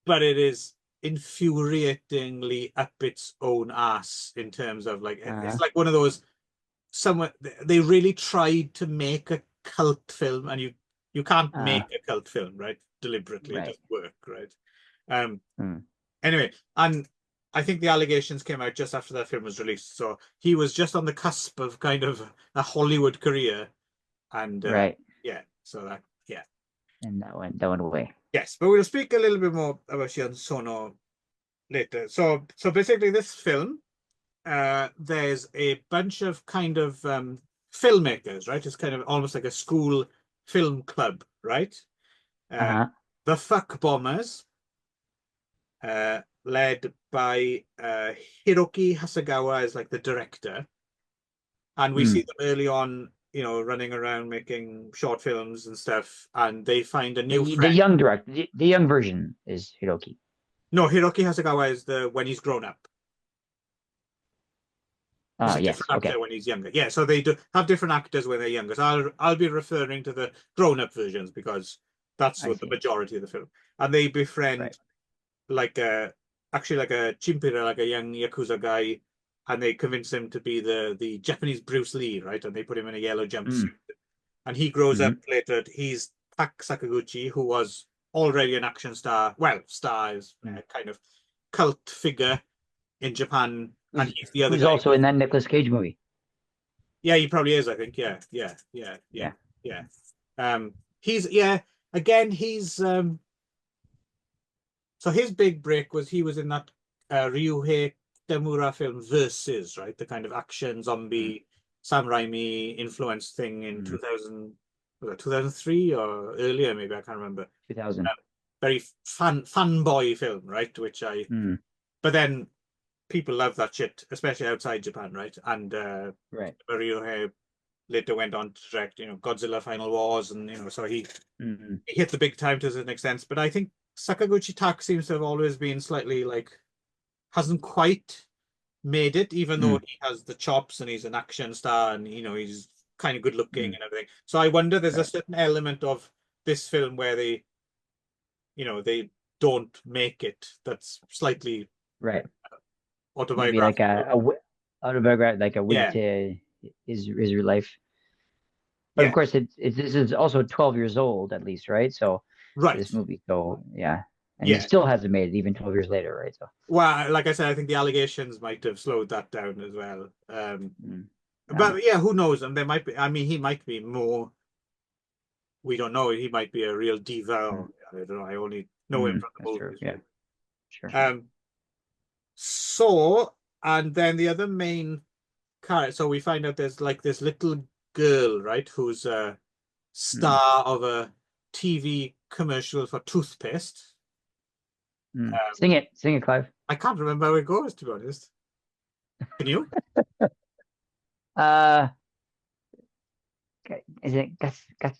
but it is infuriatingly up its own ass in terms of like Uh-huh. it's like one of those someone they really tried to make a cult film, and you can't Uh, make a cult film, right? Deliberately, it right. doesn't work, right? Um. Mm. Anyway, and I think the allegations came out just after that film was released, so he was just on the cusp of kind of a Hollywood career, and Right. yeah, so that yeah, And that went away. yes. But we'll speak a little bit more about Shion Sono later. So basically, this film there's a bunch of kind of filmmakers, right? It's kind of almost like a school film club, right? Uh, Uh-huh. the Fuck Bombers, led by Hiroki Hasegawa as like the director, and we see Mm. them early on, running around making short films and stuff, and they find a new The friend. young director, the young version is Hiroki. No, Hiroki Hasegawa is the when he's grown up. It's a Yes. different Okay. actor when he's younger. Yeah, so they do have different actors when they're younger. So I'll be referring to the grown-up versions because that's I what the see. majority of the film. And they Right. befriend like a actually like a chimpira, like a young Yakuza guy, and they convince him to be the Japanese Bruce Lee, right? And they put him in a yellow jumpsuit. Mm. And he grows up Hmm. later. He's Tak Sakaguchi, who was already an action star. Well, star is Mm. a kind of cult figure in Japan, and he's the other Who's guy. also in that Nicolas Cage movie. Yeah, he probably is, I think. Yeah, yeah, yeah, yeah, Yeah. yeah. He's yeah, again, so his big break was he was in that Ryuhei Kitamura film Versus, right? The kind of action Mm. zombie Sam Raimi influence thing in Mm. 2000, was that 2003 or earlier, maybe I can't remember. 2000. Very fanboy film, right? Which I Mm. but then people love that shit, especially outside Japan, right? And Right. Ryuhei later went on to direct, Godzilla Final Wars, and so Mm. he hit the big time to an extent. But I think Sakaguchi Tak seems to have always been slightly like hasn't quite made it, even though Mm. he has the chops and he's an action star and he's kind of good looking Mm. and everything. So I wonder there's a Right. certain element of this film where they don't make it that's slightly Right. Maybe like autobiographical. autobiography, like a wink Yeah, to his real life. But of yeah, course, this is also 12 years old at least, right? So right. this movie, so yeah, and he Yeah. still hasn't made it even 12 years later, right? So Well, like I said, I think the allegations might have slowed that down as well. mm, But yeah, who knows? And there might be, I mean, he might be more, we don't know. He might be a real diva. mm, I don't know. I only know him from the that's true. movies, Yeah, right? sure. Um, so, and then the other main character, so we find out there's like this little girl, right, who's a Mm, star of a TV commercial for toothpaste. mm. Um, Sing it, Clive. I can't remember how it goes, to be honest. Can you? Uh, is it got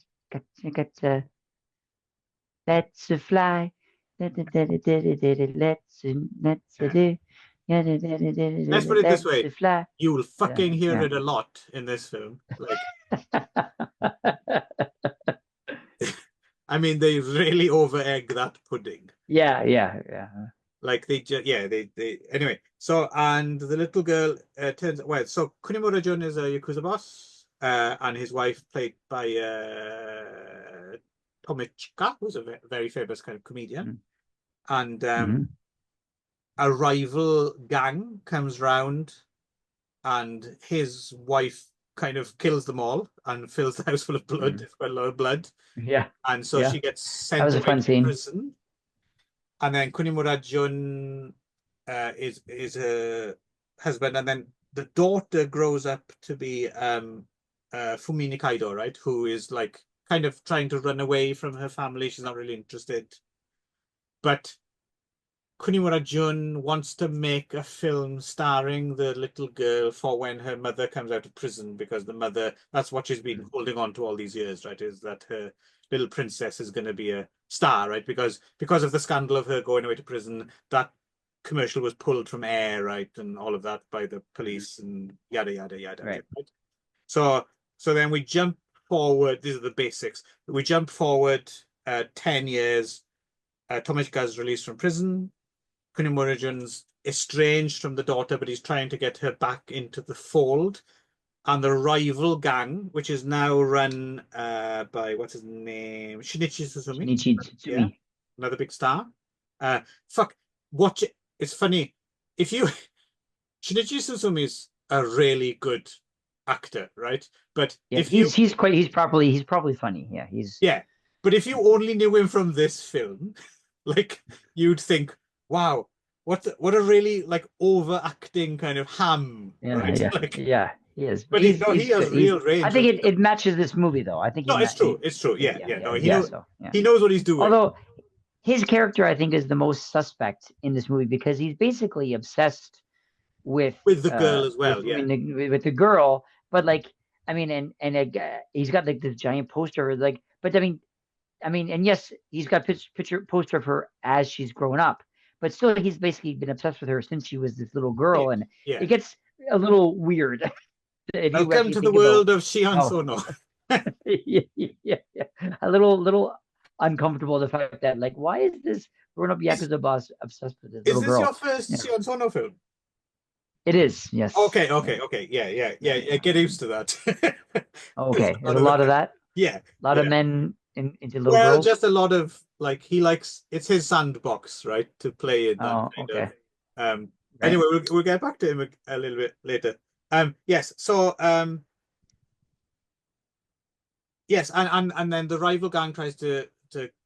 let's fly. Let's do. Let's put it this Let's way. fly. You'll fucking hear Yeah. it a lot in this film. Like, I mean, they really over egg that pudding. Yeah, yeah, yeah. Like they just, yeah, they anyway. So and the little girl turns well. So Kunimura Jun is a Yakuza boss. and his wife played by Tomichka, who's a very famous kind of comedian. Mm. And Hmm. a rival gang comes round, and his wife kind of kills them all and fills the house full of blood. Mm. It's quite a lot of blood. Yeah. And so Yeah. she gets That sent was a away fun to scene. prison. And then Kunimura Jun is her husband, and then the daughter grows up to be Fumi Nikaido, right? Who is like kind of trying to run away from her family. She's not really interested. But Kunimura Jun wants to make a film starring the little girl for when her mother comes out of prison, because the mother, that's what she's been Mm. holding on to all these years, right? Is that her little princess is going to be a star, right? Because of the scandal of her going away to prison, that commercial was pulled from air, right? And all of that by the Mhm. police and yada, yada, yada. Right. Right? So, then we jump forward. These are the basics. We jump forward 10 years. Tomichika is released from prison. Kunimura-jun's estranged from the daughter, but he's trying to get her back into the fold. And the rival gang, which is now run by, what's his name? Shinichi Suzumi. Shinichi Yeah, Tsutsumi. another big star. Fuck, watch it. It's funny. If you Shinichi Suzumi is a really good actor, right? But Yeah, if you he's probably funny. Yeah, he's yeah, but if you only knew him from this film, like you'd think, wow, what a really like overacting kind of ham, yeah, right? yeah, Like, yeah. He is, but but he he's has good. He's real I range think of stuff. it matches this movie though. I think No, it's true. It's true. Yeah, yeah, yeah. yeah, No, yeah. So yeah. he knows what he's doing. Although his character, I think, is the most suspect in this movie because he's basically obsessed with With the girl as well. I Yeah. mean with the girl, but like I mean he's got like this giant poster like but I mean and yes he's got picture poster of her as she's grown up, but still he's basically been obsessed with her since she was this little Yeah. girl, and Yeah. it gets a little weird if you Welcome actually to the think about world of Shihan how Sono. yeah, yeah, yeah. A little uncomfortable the fact that like why is this grown up Is yakuza boss obsessed with this is little this your girl? first Yeah, Shihan Sono film? it is. Yes. Okay, Yeah, okay, okay. Yeah, yeah, yeah, yeah, yeah. yeah. Get used to that. There's Okay, a there's lot a of lot of that. yeah, A lot of yeah. men into little Well, girls. just a lot of like he likes it's his sandbox, right? To play in that Oh, kind of okay. Right. anyway, we'll get back to him a little bit later. Yes, so yes, and then the rival gang tries to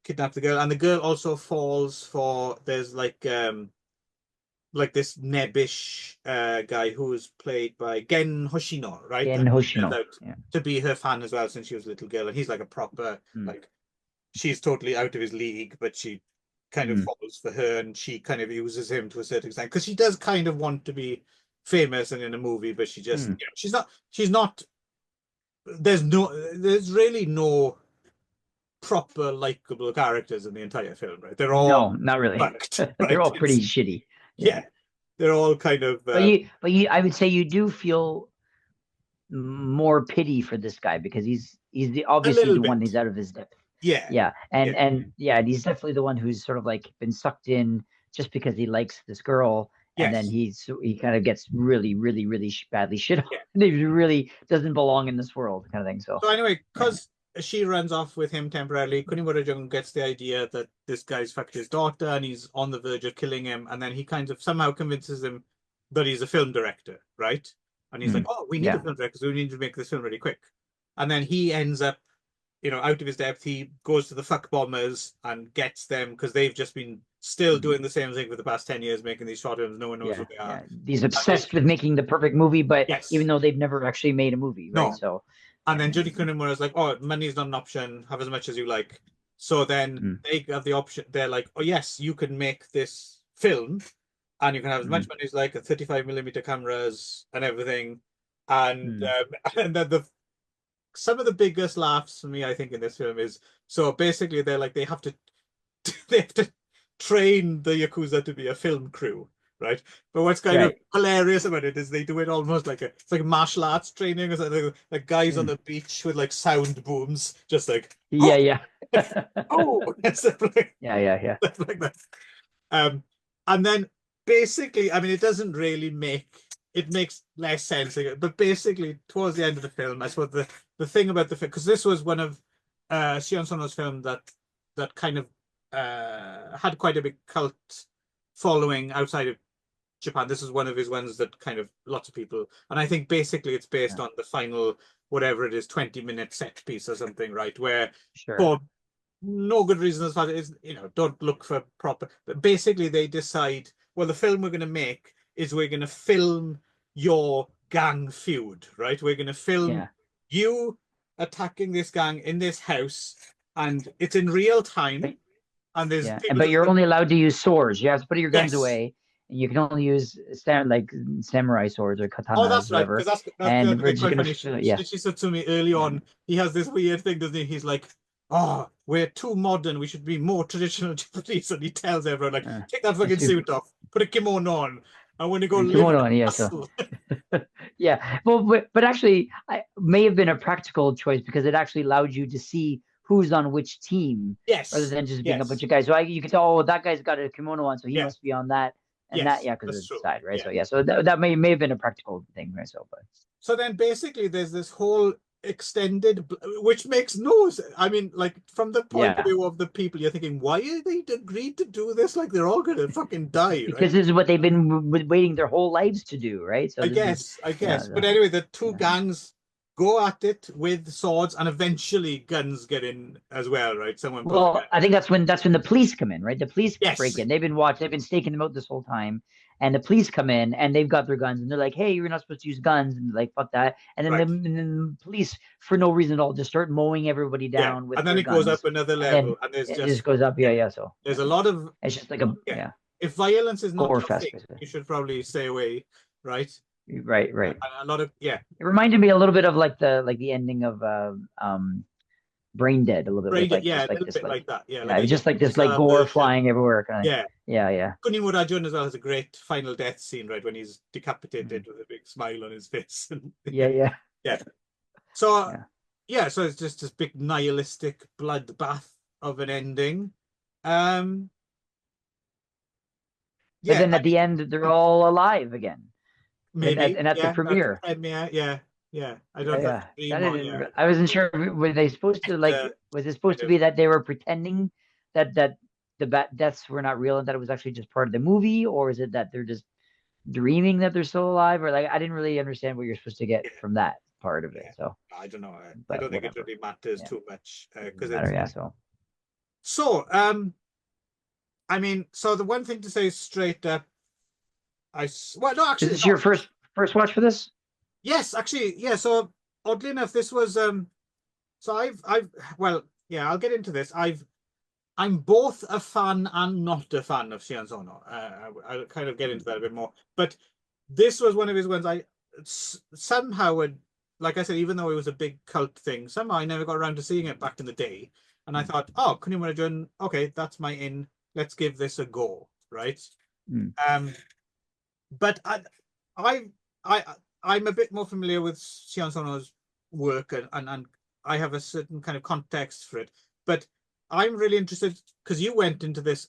kidnap the girl, and the girl also falls for there's like this nebbish guy who's played by Gen Hoshino, right? Gen And he turns Hoshino. out Yeah. to be her fan as well since she was a little girl, and he's like a proper Mm, like she's totally out of his league, but she kind of mm, falls for her, and she kind of uses him to a certain extent because she does kind of want to be famous and in a movie, but she just mm. she's not. There's really no proper likable characters in the entire film, right? They're all No, not really. fucked, They're right? all pretty shitty. Yeah. Yeah, they're all kind of I would say you do feel more pity for this guy because he's a obviously little the one bit. who's out of his depth. Yeah, Yeah, yeah, and yeah, he's definitely the one who's sort of like been sucked in just because he likes this girl, and then yes, he kind of gets really badly shit on, yeah. and he really doesn't belong in this world, kind of thing. So So anyway, yeah. because she runs off with him temporarily, Kunimura Jung gets the idea that this guy's fucked his daughter and he's on the verge of killing him, and then he kind of somehow convinces him that he's a film director, right? And he's like, Mm, "Oh, we need a yeah. film director, so we need to make this film really quick." And then he ends up, out of his depth. He goes to the fuck bombers and gets them because they've just been still Mm, doing the same thing for the past 10 years, making these short films. No one knows who yeah, they are. yeah. He's And they, obsessed with making the perfect movie, but even yes, though they've never actually made a movie, right? no. So And yeah, then yeah. Judy Kunimura is like, "Oh, money's not an option. Have as much as you like." So then Mm, they have the option. They're like, "Oh, yes, you can make this film, and you can have as much mm, money as like a 35 millimeter cameras and everything." And mm, and then some of the biggest laughs for me, I think, in this film is so basically they're like they have to they have to train the Yakuza to be a film crew, right? But what's kind of right. hilarious about it is they do it almost like it's like martial arts training or something, like guys on Mm, the beach with like sound booms, just like yeah, oh yeah. oh stuff like, Yeah, yeah, yeah. stuff like that. Um, and then basically, I mean, it doesn't really make it makes less sense. But basically, towards the end of the film, I suppose the thing about the film, because this was one of Sion Sono's film that kind of had quite a big cult following outside of Japan. This is one of his ones that kind of lots of people, and I think basically it's based Yeah. on the final, whatever it is, 20-minute set piece or something, right? Where Sure. for no good reason as far as it is, don't look for proper. But basically, they decide, well, the film we're going to make is we're going to film your gang feud, right? We're going to film Yeah. you attacking this gang in this house, and it's in real time, But, and there's yeah. people But just you're only allowed to use swords. You have to put your guns yes. away, and you can only use like samurai swords or Oh, katanas, that's right, because whatever. that's the And other we're thing. just Quite gonna, funny. yeah, She said to me early yeah. on, he has this weird thing, doesn't he? He's like, "Oh, we're too modern. We should be more traditional Japanese." And he tells everyone, like, Uh, "Take that fucking super. suit off, put a kimono on, and when you go The live in kimono, the and yeah, so castle." yeah. Well, but actually, I may have been a practical choice because it actually allowed you to see who's on which team rather Yes, than just being a bunch yes, of guys. So you could tell, oh, that guy's got a kimono on, so he yeah, must be on that and that, yes, yeah, because that's of the true. side, right? Yeah. So yeah, so that may have been a practical thing, right? So, but So then basically there's this whole extended, which makes no sense. I mean, like from the point of yeah, view of the people, you're thinking, why are they agreed to do this? Like they're all gonna fucking die, right? because this is what they've been waiting their whole lives to do, right? So I this is, guess, I yeah, guess. But anyway, the two yeah. gangs go at it with swords, and eventually guns get in as well, right? Someone pulls a gun. Well, I think that's when the police come in, right? The police break Yes, in. They've been staking them out this whole time, and the police come in and they've got their guns and they're like, "Hey, you're not supposed to use guns," and they're like, "Fuck that!" right. And then the police, for no reason at all, just start mowing everybody Yeah. down with And then their it goes up guns, another and then level, and there's it just just, goes up. Yeah, yeah, yeah. So there's yeah, a lot of, it's just like a yeah. yeah If violence is not gore your fest, thing, basically. you should probably stay away, right? Right, right. A lot of, yeah. It reminded me a little bit of like the ending of Brain Dead, a little bit with Brain, like yeah, just a like little this bit like like that. Yeah, like yeah, a just like this like Yakuza gore version. flying everywhere kind of Yeah. yeah, yeah. Kunimura-jun as well has a great final death scene, right, when he's Mhm. decapitated with a big smile on his face. And Yeah, yeah, yeah. So yeah. yeah, so it's just this big nihilistic bloodbath of an ending. Um, But yeah, then I at mean, the end, they're all alive again. maybe, And at the yeah, at the premiere. premiere, yeah, yeah. I Yeah, don't have yeah. the dream That or yeah, is, I wasn't sure. Were they supposed to like? the Was it supposed kind to of be that they were pretending that the bat deaths were not real and that it was actually just part of the movie, or is it that they're just dreaming that they're still alive? Or like, I didn't really understand what you're supposed to get yeah, from that part of yeah. it. So, I don't know. I but don't think it whatever. really matters Yeah, too much doesn't because matter. it's Yeah. So, so. I mean, so the one thing to say straight up, well, no, is actually, this no, your first watch for this? yes, actually, yeah. So oddly enough, this was so well, yeah, I'll get into this. I'm both a fan and not a fan of Sion Sono. I'll kind of get into that a bit more. But this was one of his ones I somehow would, like I said, even though it was a big cult thing, somehow I never got around to seeing it back in the day. And I thought, oh, Kunimura-jun, okay, that's my in. Let's give this a go, right? Mm. Um, but I, I, I'm a bit more familiar with Sion Sono's work, and I have a certain kind of context for it. But I'm really interested because you went into this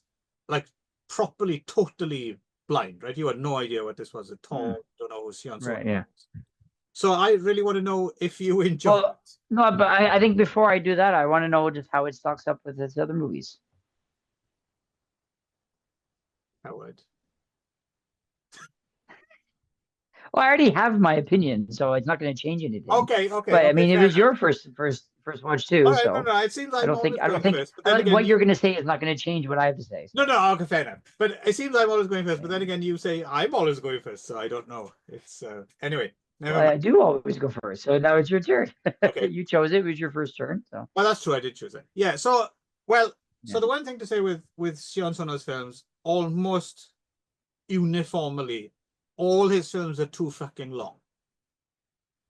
like properly, totally blind, right? You had no idea what this was at Mm. all. Don't know who Sion Sono Right. Yeah. was. So I really want to know if you enjoy Well, it. no, but I think before I do that, I want to know just how it stocks up with his other movies. Howard. Well, I already have my opinion, so it's not going to change anything. Okay, okay, But I okay, mean, it fair was enough. your first watch All too, right, no, so no, it seems I'm always I don't going think first, but then again, what you're going to say is not going to change what I have to say. no, So no, okay, fair enough. But it seems I'm always going first. But then yeah. again, you say I'm always going first, so I don't know. It's anyway, Well, never mind. I do always go first, so now it's your turn. Okay, You chose it; it was your first turn, so well, that's true. I did choose it. Yeah. So, well, so yeah. the one thing to say with Sion Sono's films, almost uniformly, all his films are too fucking long,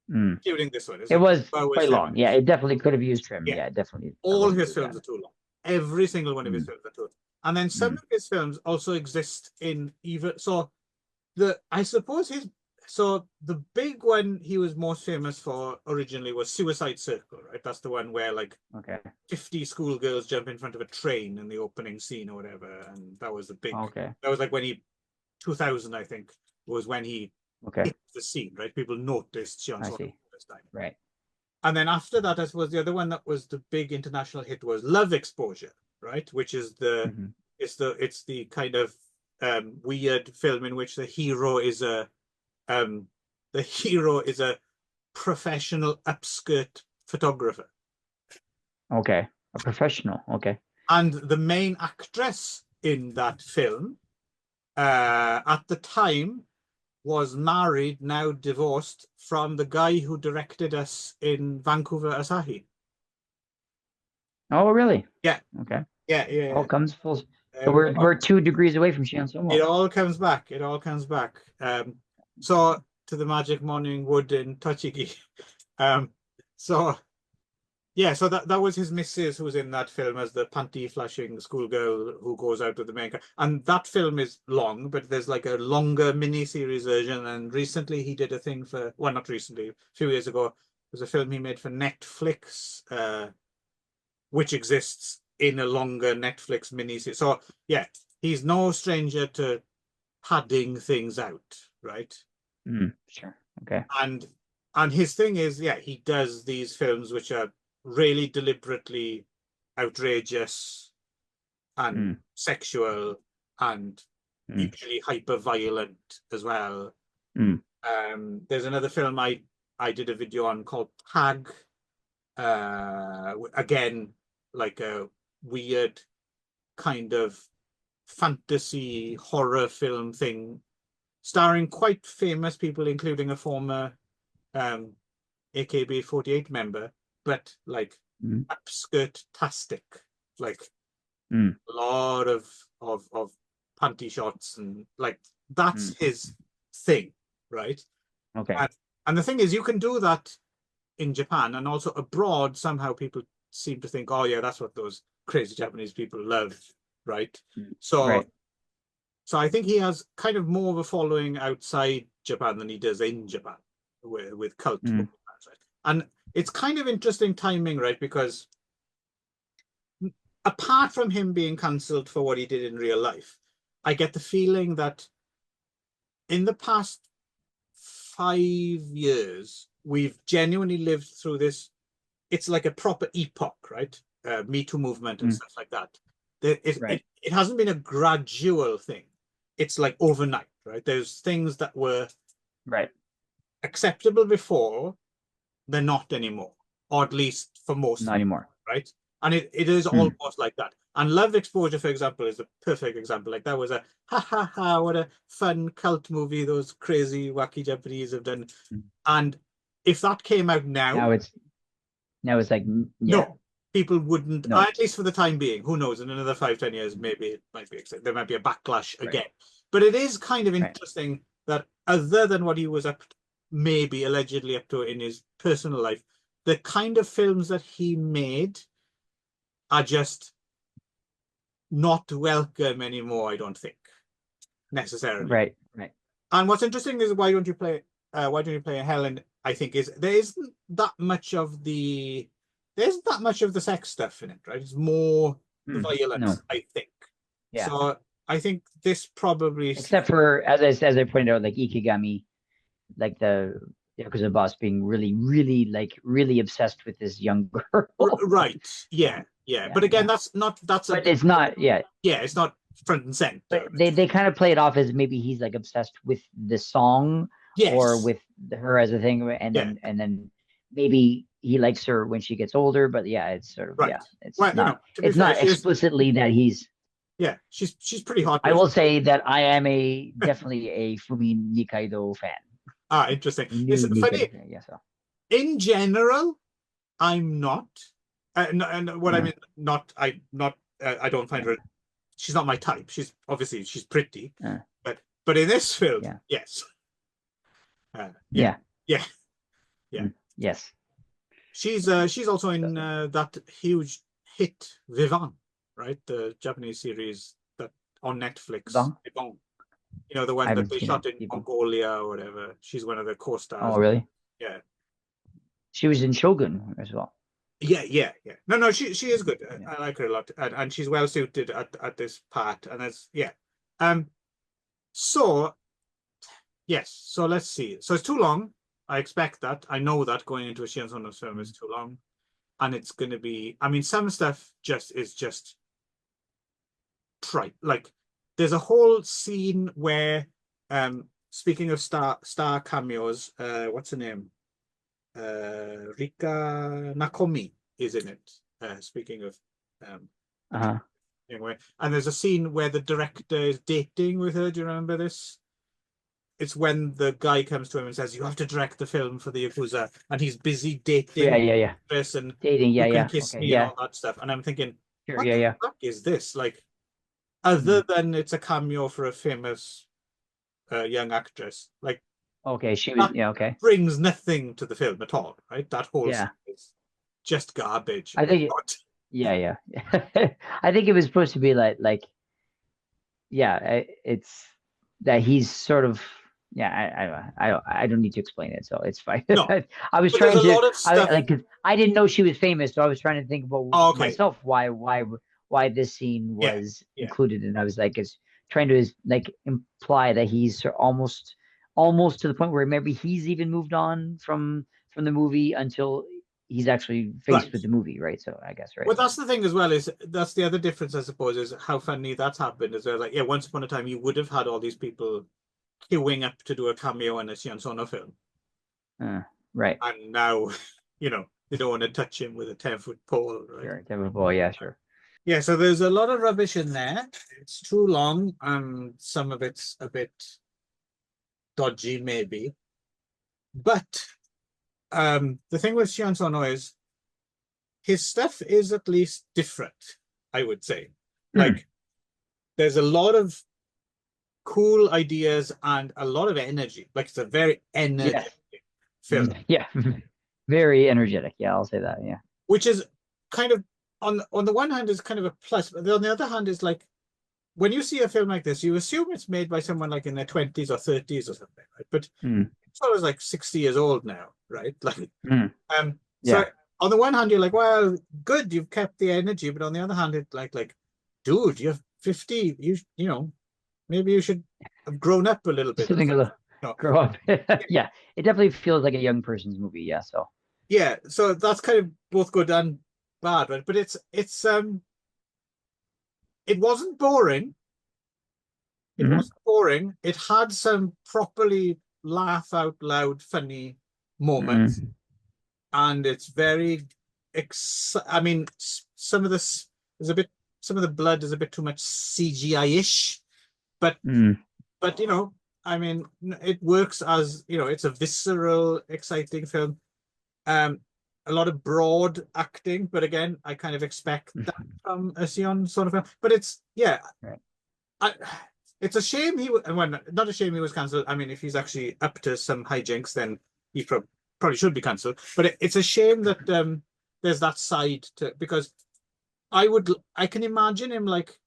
Mm. including this one. It's It like was 2 hours, quite long. Yeah, 7 minutes. it definitely could have used trim. Yeah, Yeah, definitely a all little his bit. Yeah. films are too long. Every single one of his Mm. films are too long. And then some Mm. of his films also exist in even so I suppose his so the big one he was most famous for originally was Suicide Circle, right? That's the one where like Okay. 50 schoolgirls jump in front of a train in the opening scene or whatever, and that was the big. Okay. That was like when he 2000, I think, was when he Okay. hit the scene, right? People noticed Sean I Connery see. this time. Right. And then after that, I suppose the other one that was the big international hit was Love Exposure, right? Which is Hmm. it's the kind of weird film in which um, the hero is a professional upskirt photographer. Okay. A professional. Okay. And the main actress in that film, at the time, was married, now divorced, from the guy who directed us in Vancouver Asahi. Oh, really? Yeah, Okay. All yeah. comes full. So There we we're go. 2 degrees away from Shion It Somo. all comes back. It all comes back. So to the Magic Morning Wood in Tochigi. Um, so yeah, so that was his missus who was in that film as the panty flashing schoolgirl who goes out with the main guy. And that film is long, but there's like a longer mini-series version. And recently he did a thing for, well, not recently, a few years ago, there's a film he made for Netflix, which exists in a longer Netflix mini-series. So yeah, he's no stranger to padding things out, right? Sure. Okay. And his thing is, yeah, he does these films which are really deliberately outrageous and Mm, sexual and mm, usually hyper violent as well. mm, There's another film I did a video on called Tag. Again, like a weird kind of fantasy horror film thing, starring quite famous people, including a former um, AKB48 member, but like mm, upskirt-tastic, like mm, a lot of panty shots and like that's mm. his thing, right? Okay. And the thing is, you can do that in Japan and also abroad. Somehow people seem to think, oh yeah, that's what those crazy Japanese people love, right? Mm. So Right. I think he has kind of more of a following outside Japan than he does in Japan with cult Mm, movie fans, right? And it's kind of interesting timing, right? Because apart from him being cancelled for what he did in real life, I get the feeling that in the past 5 years, we've genuinely lived through this. It's like a proper epoch, right? Me Too movement and mm. stuff like that. It Right. it hasn't been a gradual thing. It's like overnight, right? There's things that were Right. acceptable before, they're not anymore, or at least for most Not people, anymore. right? And it is Mm. almost like that. And Love Exposure, for example, is a perfect example. Like that was a ha ha ha, what a fun cult movie those crazy wacky Japanese have done. Mm. And if that came out now, Now it's like yeah. no, people wouldn't, No. at least for the time being. Who knows? In another 5, 10 years, maybe it might be there might be a backlash Right. again. But it is kind of Right. interesting that other than what he was up to, maybe allegedly up to in his personal life, the kind of films that he made are just not welcome anymore, I don't think, necessarily. Right. Right. And what's interesting is why don't you play Helen? I think is there isn't that much of the sex stuff in it, right? It's more the Mm. No. violence, I think. Yeah. So I think this probably Except for as I pointed out, like Ikigami, like the Yakuza boss being really like really obsessed with this young girl. right, Yeah. yeah. Yeah. But again, Yeah. that's a But it's not. Yeah. yeah, it's not front and But center. they kind of play it off as maybe he's like obsessed with the song or Yes, with her as a thing, yeah, and then maybe he likes her when she gets older. But yeah, it's sort of right. yeah, Well, to be it's fair, not explicitly that he's. yeah, she's pretty hot. I will say that I am a definitely a Fumi Nikaido fan. Ah, interesting. It's New funny. Nikaido fan, yeah. So In general, I'm not. And what I uh, mean, not. I don't find her. She's not my type. She's pretty, uh, but in this film, yeah, yes. Yeah, yeah, yeah, yeah. yes. She's also So, in that huge hit Vivant, right? The Japanese series that on Netflix. Bon, Vivant. You know, the I one that haven't they seen it. shot in People. Mongolia or whatever. She's one of the co-stars. Oh, really? Yeah. She was in Shogun as well. Yeah. No, she is good. Yeah. I like her a lot, and she's well suited at this part. And it's yeah. Um. So Yes. So let's see. So it's too long. I expect that. I know that going into a Shion Sono film is too long, and it's going to be. I mean, some stuff just trite. Like there's a whole scene where, speaking of star cameos, what's her name? Rika Nakomi is in it. Speaking of, um, Uh-huh. anyway, and there's a scene where the director is dating with her. Do you remember this? It's when the guy comes to him and says, "You have to direct the film for the Yakuza," and he's busy Yeah, dating yeah, yeah. the person Dating, who yeah, can yeah. kiss Okay, me and yeah. all that stuff. And I'm thinking, Sure, what yeah, the yeah. fuck is this? Like, other Mm. than it's a cameo for a famous young actress, like Okay, she was, that yeah, okay. brings nothing to the film at all, right? That whole scene Yeah. is just garbage. I think yeah, yeah. I think it was supposed to be yeah, it's that he's sort of yeah, I don't need to explain it, so it's fine. No, I was but there's trying a to lot of I stuff. like 'cause I didn't know she was famous, so I was trying to think about Oh, okay, myself why this scene yeah, was yeah. included, and I was like, it's trying to like imply that he's almost to the point where maybe he's even moved on from the movie until he's actually faced Right. with the movie, right? So I guess right. Well, that's the thing as well, is that's the other difference, I suppose, is how funny that's happened. Is like, yeah, once upon a time you would have had all these people queuing up to do a cameo in a Sion Sono film. Uh, right. And now, they don't want to touch him with a 10-foot pole, right? Sure. Devil Boy, yeah, sure. Yeah, so there's a lot of rubbish in there. It's too long, and some of it's a bit dodgy, maybe. But the thing with Sion Sono is his stuff is at least different, I would say. Hmm. Like, there's a lot of cool ideas and a lot of energy. Like, it's a very Yes. energetic film, Yeah. Very energetic. Yeah, I'll say that. Yeah. which is kind of on the one hand is kind of a plus, but on the other hand is like when you see a film like this, you assume it's made by someone like in their 20s or 30s or something, right? But Hmm. it's always like 60 years old now, right? Like, Hmm. so Yeah. on the one hand, you're like, well, good, you've kept the energy, but on the other hand, it's like, dude, you're 50, maybe you should have grown up a little bit or Something a something. little grow up. Yeah. It definitely feels like a young person's movie. Yeah. So. Yeah, so that's kind of both good and bad, right? But it wasn't boring. It Hmm. wasn't boring. It had some properly laugh out loud funny moments, Hmm. and it's very I mean, some of this is a bit some of the blood is a bit too much CGI-ish, but Hmm. but I mean, it works as, it's a visceral, exciting film. Um, a lot of broad acting, but again, I kind of expect that from a Sion sort of film. But it's yeah, Right. I, it's a shame well, not a shame he was cancelled. I mean, if he's actually up to some hijinks, then he probably should be cancelled. But it's a shame that there's that side to, because I can imagine him like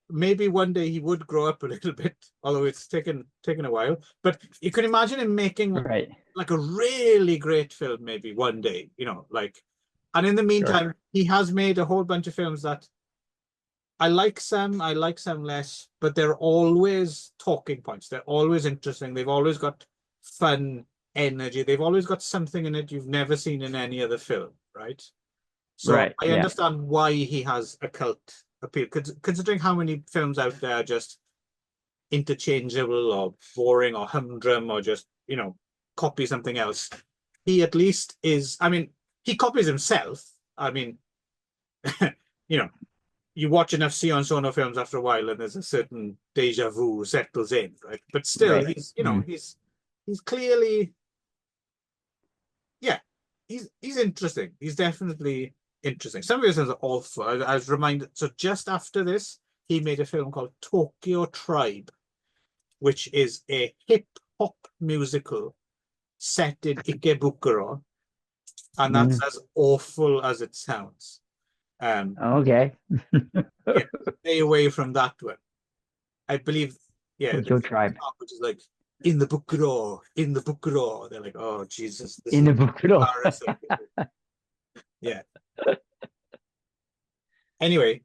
maybe one day he would grow up a little bit, although it's taken a while. But you can imagine him making Right. like a really great film maybe one day, like. And in the Sure. meantime, he has made a whole bunch of films that I like some less, but they're always talking points. They're always interesting. They've always got fun energy. They've always got something in it you've never seen in any other film, right? So Right. I Yeah. understand why he has a cult appeal, considering how many films out there are just interchangeable or boring or humdrum or just, copy something else. He at least is, I mean, he copies himself. I mean, you know, you watch enough Sion Sono films after a while, and there's a certain deja vu settles in, right? But still, Right. he's Mm. he's clearly, yeah, he's interesting. He's definitely interesting. Some of his films are awful. I was reminded. So just after this, he made a film called Tokyo Tribe, which is a hip hop musical set in Ikebukuro, and that's Mm. as awful as it sounds. Okay. Yeah, stay away from that one. I believe, yeah, Tokyo the Tribe which is like in the book raw. They're like, oh Jesus, this in is the book at all. embarrassing. Yeah. Anyway,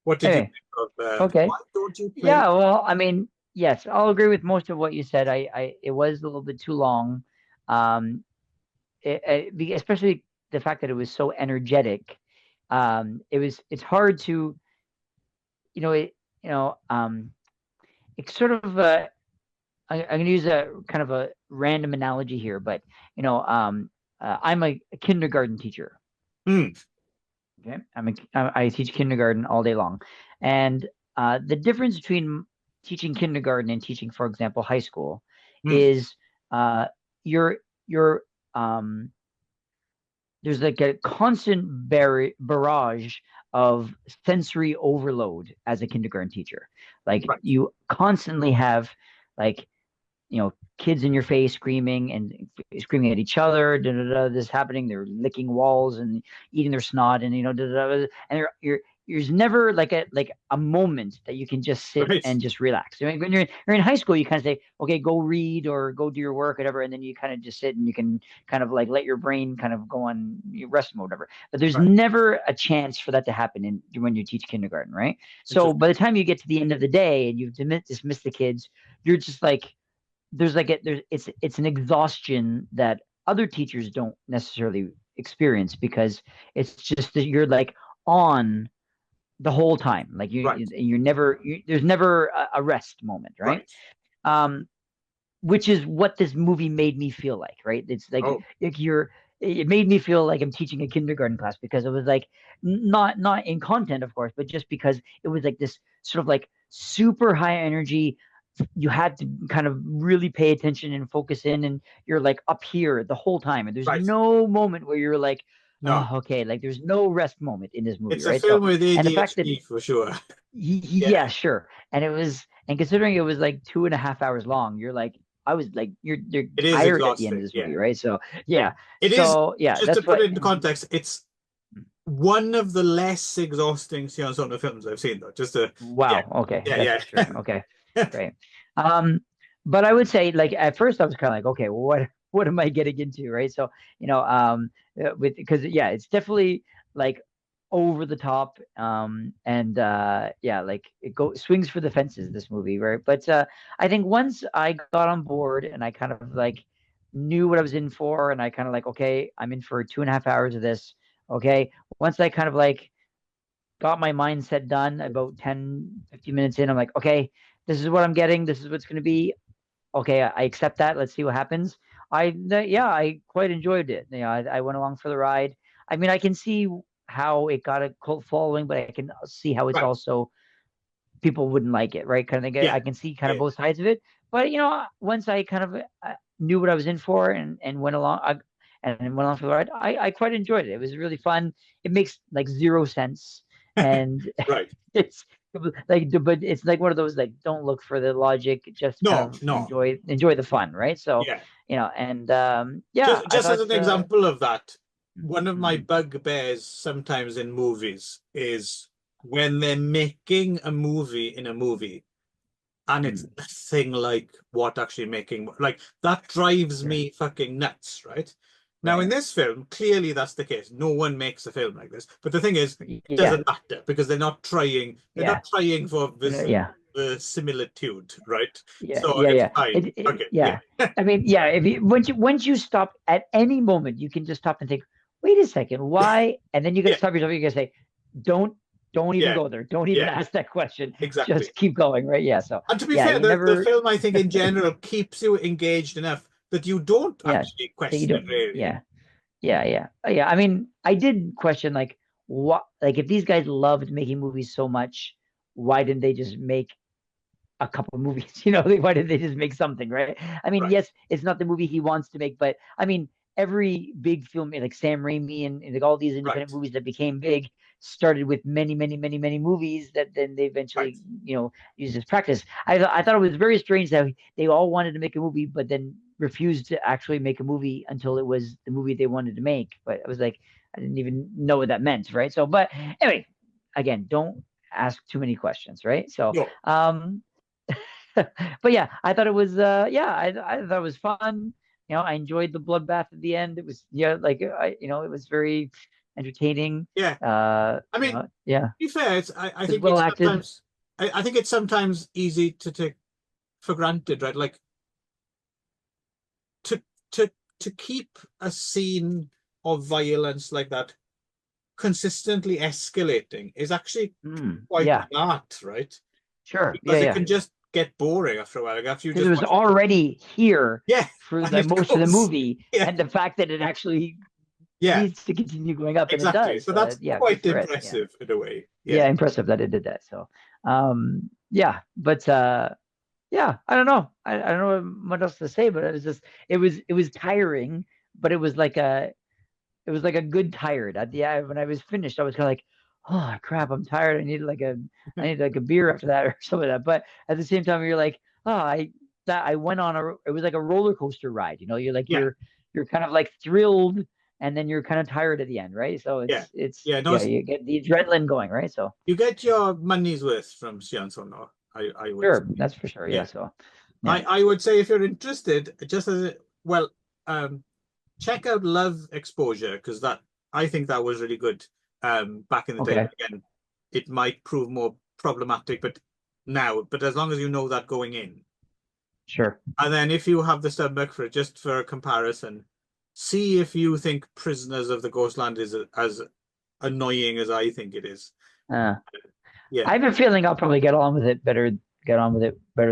what did you Anyway, think of okay. why don't you play? Yeah, well, I mean, yes, I'll agree with most of what you said. It was a little bit too long. Um, Especially the fact that it was so energetic. It's hard to, you know, it, you know, it's sort of, I'm going to use a kind of a random analogy here, but you know, I'm a kindergarten teacher. Mm, Okay, I teach kindergarten all day long, and the difference between teaching kindergarten and teaching, for example, high school, mm, is uh, you're um, there's like a constant barrage of sensory overload as a kindergarten teacher. Like right, you constantly have like kids in your face screaming and screaming at each other. Da, da, da, this happening. They're licking walls and eating their snot, and da, da, da, and there's never like a moment that you can just sit right, and just relax. I mean, when you're in high school, you kind of say, okay, go read or go do your work, whatever, and then you kind of just sit and you can kind of like let your brain kind of go on rest mode, whatever. But there's right. never a chance for that to happen when you teach kindergarten, right? So by Interesting. the time you get to the end of the day and you've dismissed the kids, you're just like there's it's an exhaustion that other teachers don't necessarily experience because it's just that you're like on the whole time, like Right, you're never there's never a rest moment, right? right. um which is what this movie made me feel like, right? It's Oh, like you're it made me feel like I'm teaching a kindergarten class because it was like not in content, of course, but just because it was like this sort of like super high energy. You had to kind of really pay attention and focus in, and you're like up here the whole time, and there's right. no moment where you're like, No, oh, okay, like there's no rest moment in this movie, it's a right? So film with and the fact that ADHD for sure. Yeah, yeah, sure. And considering it was like 2.5 hours long, you're like, I was like, you're it is tired at the end of exhausting. this Yeah, movie, right? So it, yeah. it is. So yeah, Just to that's put what. it into context, it's one of the less exhausting Sion Sono films I've seen, though. Just to, yeah, Wow. Okay, yeah, that's yeah. reassuring. Okay, great. Um, but I would say, like, at first I was kind of like, okay, well, what am I getting into, right? So with because yeah, it's definitely like over the top, and yeah, like it go swings for the fences, this movie, right? But I think once I got on board and I kind of like knew what I was in for, and I kind of like, okay, I'm in for 2.5 hours of this. Okay, once I kind of like got my mindset done about 10, 15 minutes in. I'm like, okay, this is what I'm getting. This is what's going to be. Okay, I accept that. Let's see what happens. Yeah, I quite enjoyed it. I went along for the ride. I mean, I can see how it got a cult following, but I can see how it's Right. also people wouldn't like it, right? Kind of thing. Yeah, I can see kind of yeah. both sides of it. But once I kind of knew what I was in for and went along, and went along for the ride, I quite enjoyed it. It was really fun. It makes like zero sense, and Right. it's like, but it's like one of those like don't look for the logic, just kind No, of no. enjoy the fun, right? So, Yeah. and yeah, Just I just as thought, an example of that, one of my mm, bugbears sometimes in movies is when they're making a movie in a movie and it's mm, nothing like what actually making like that drives sure, me fucking nuts, right? Now in right, this film, clearly that's the case. No one makes a film like this. But the thing is, it yeah, doesn't matter because they're yeah, not trying for yeah. similitude, right? Yeah, So yeah, it's yeah. fine. Okay, yeah. Yeah. I mean, yeah. If you once you stop at any moment, you can just stop and think, wait a second, why? And then you got to Yeah, stop yourself. You got to say, don't, don't even yeah, go there. Don't even yeah, ask that question. exactly. Just keep going, right? Yeah. So And to be yeah, fair, you the never. film, I think, in general, keeps you engaged enough that you don't Yeah, actually that you question it, don't. really. Yeah, yeah, yeah, yeah. I mean, I did question like what, like if these guys loved making movies so much, why didn't they just make a couple of movies? Why did they just make something, right? I mean, Right, yes, it's not the movie he wants to make, but I mean, every big film like Sam Raimi and like all these independent right, movies that became big started with many, many, many, many movies that then they right, eventually, used as practice. I thought it was very strange that they all wanted to make a movie, but then refused to actually make a movie until it was the movie they wanted to make. But I was like, I didn't even know what that meant, right? So, but anyway, again, don't ask too many questions, right? So, no, but yeah, I thought it was I thought it was fun. I enjoyed the bloodbath at the end. It was, yeah, like it was very entertaining. yeah. I mean, Yeah, to be fair, I it was think well it's acted. sometimes, I think it's sometimes easy to take. for granted, right? Like to to to keep a scene of violence like that consistently escalating is actually quite Yeah, the art, right? sure. Yeah, Because it yeah. can just get boring after a while. Like after you Because it just was watch, already here yeah, for and the it most of the goes, movie, yeah, and the fact that it actually yeah, needs to continue going up, and it exactly. does. So that's Yeah, good quite for it. Yeah, impressive in a way. yeah, Yeah, impressive that it did that. So, yeah, but yeah, I don't know. I don't know what else to say, but it was just it was tiring, but it was like a good tired. At the end, when I was finished, I was kind of like, oh crap, I'm tired. I need like a beer after that or something like that. But at the same time, you're like, oh, I went on it was like a roller coaster ride. You're like yeah, you're kind of like thrilled, and then you're kind of tired at the end, right? So yeah, it's yeah. No, yeah, you get the adrenaline going, right? So you get your money's worth from Sion Sono, I would sure, say. that's for sure. Yeah. Yeah. So yeah, I would say if you're interested, just as it, well, check out Love Exposure because that I think that was really good back in the day. okay, But again, it might prove more problematic, but now, but as long as you know that going in, sure. and then if you have the stomach for it, just for a comparison, see if you think Prisoners of the Ghostland is as annoying as I think it is. Uh, Yeah. I have a feeling I'll probably get on with it better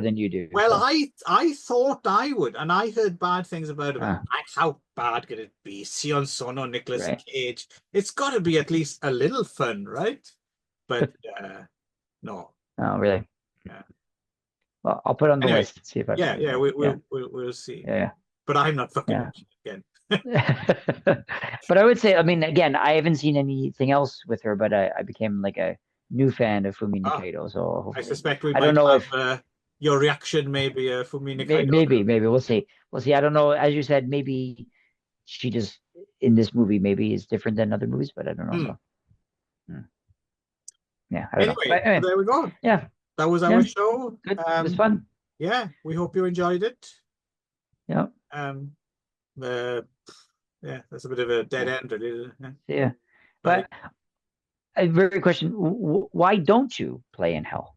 than you do. Well, So, I thought I would, and I heard bad things about it. Like, uh, how bad could it be? Sion Sono, Nicolas right. Cage. It's got to be at least a little fun, right? But no. Oh, really? Yeah. Well, I'll put it on the Anyway, list. See if I yeah, find it. yeah, Yeah, yeah, we'll see. yeah, But I'm not fucking yeah. watching it again. But I would say, I mean, again, I haven't seen anything else with her, but I became like a new fan of Fumi Ah, Nikaido. So I hopefully, suspect we I don't might know have if your reaction, maybe Fumina Kaido. maybe we'll see. We'll see. I don't know. As you said, maybe she just in this movie maybe is different than other movies, but I don't know. Hmm. So hmm, yeah, I don't know. Anyway, But so anyway, there we go. yeah, That was our yeah, show. good. It was fun. Yeah, we hope you enjoyed it. Yeah, Um, uh, yeah, that's a bit of a dead yeah, end, really. Yeah. yeah. But But a very question: why don't you play in hell?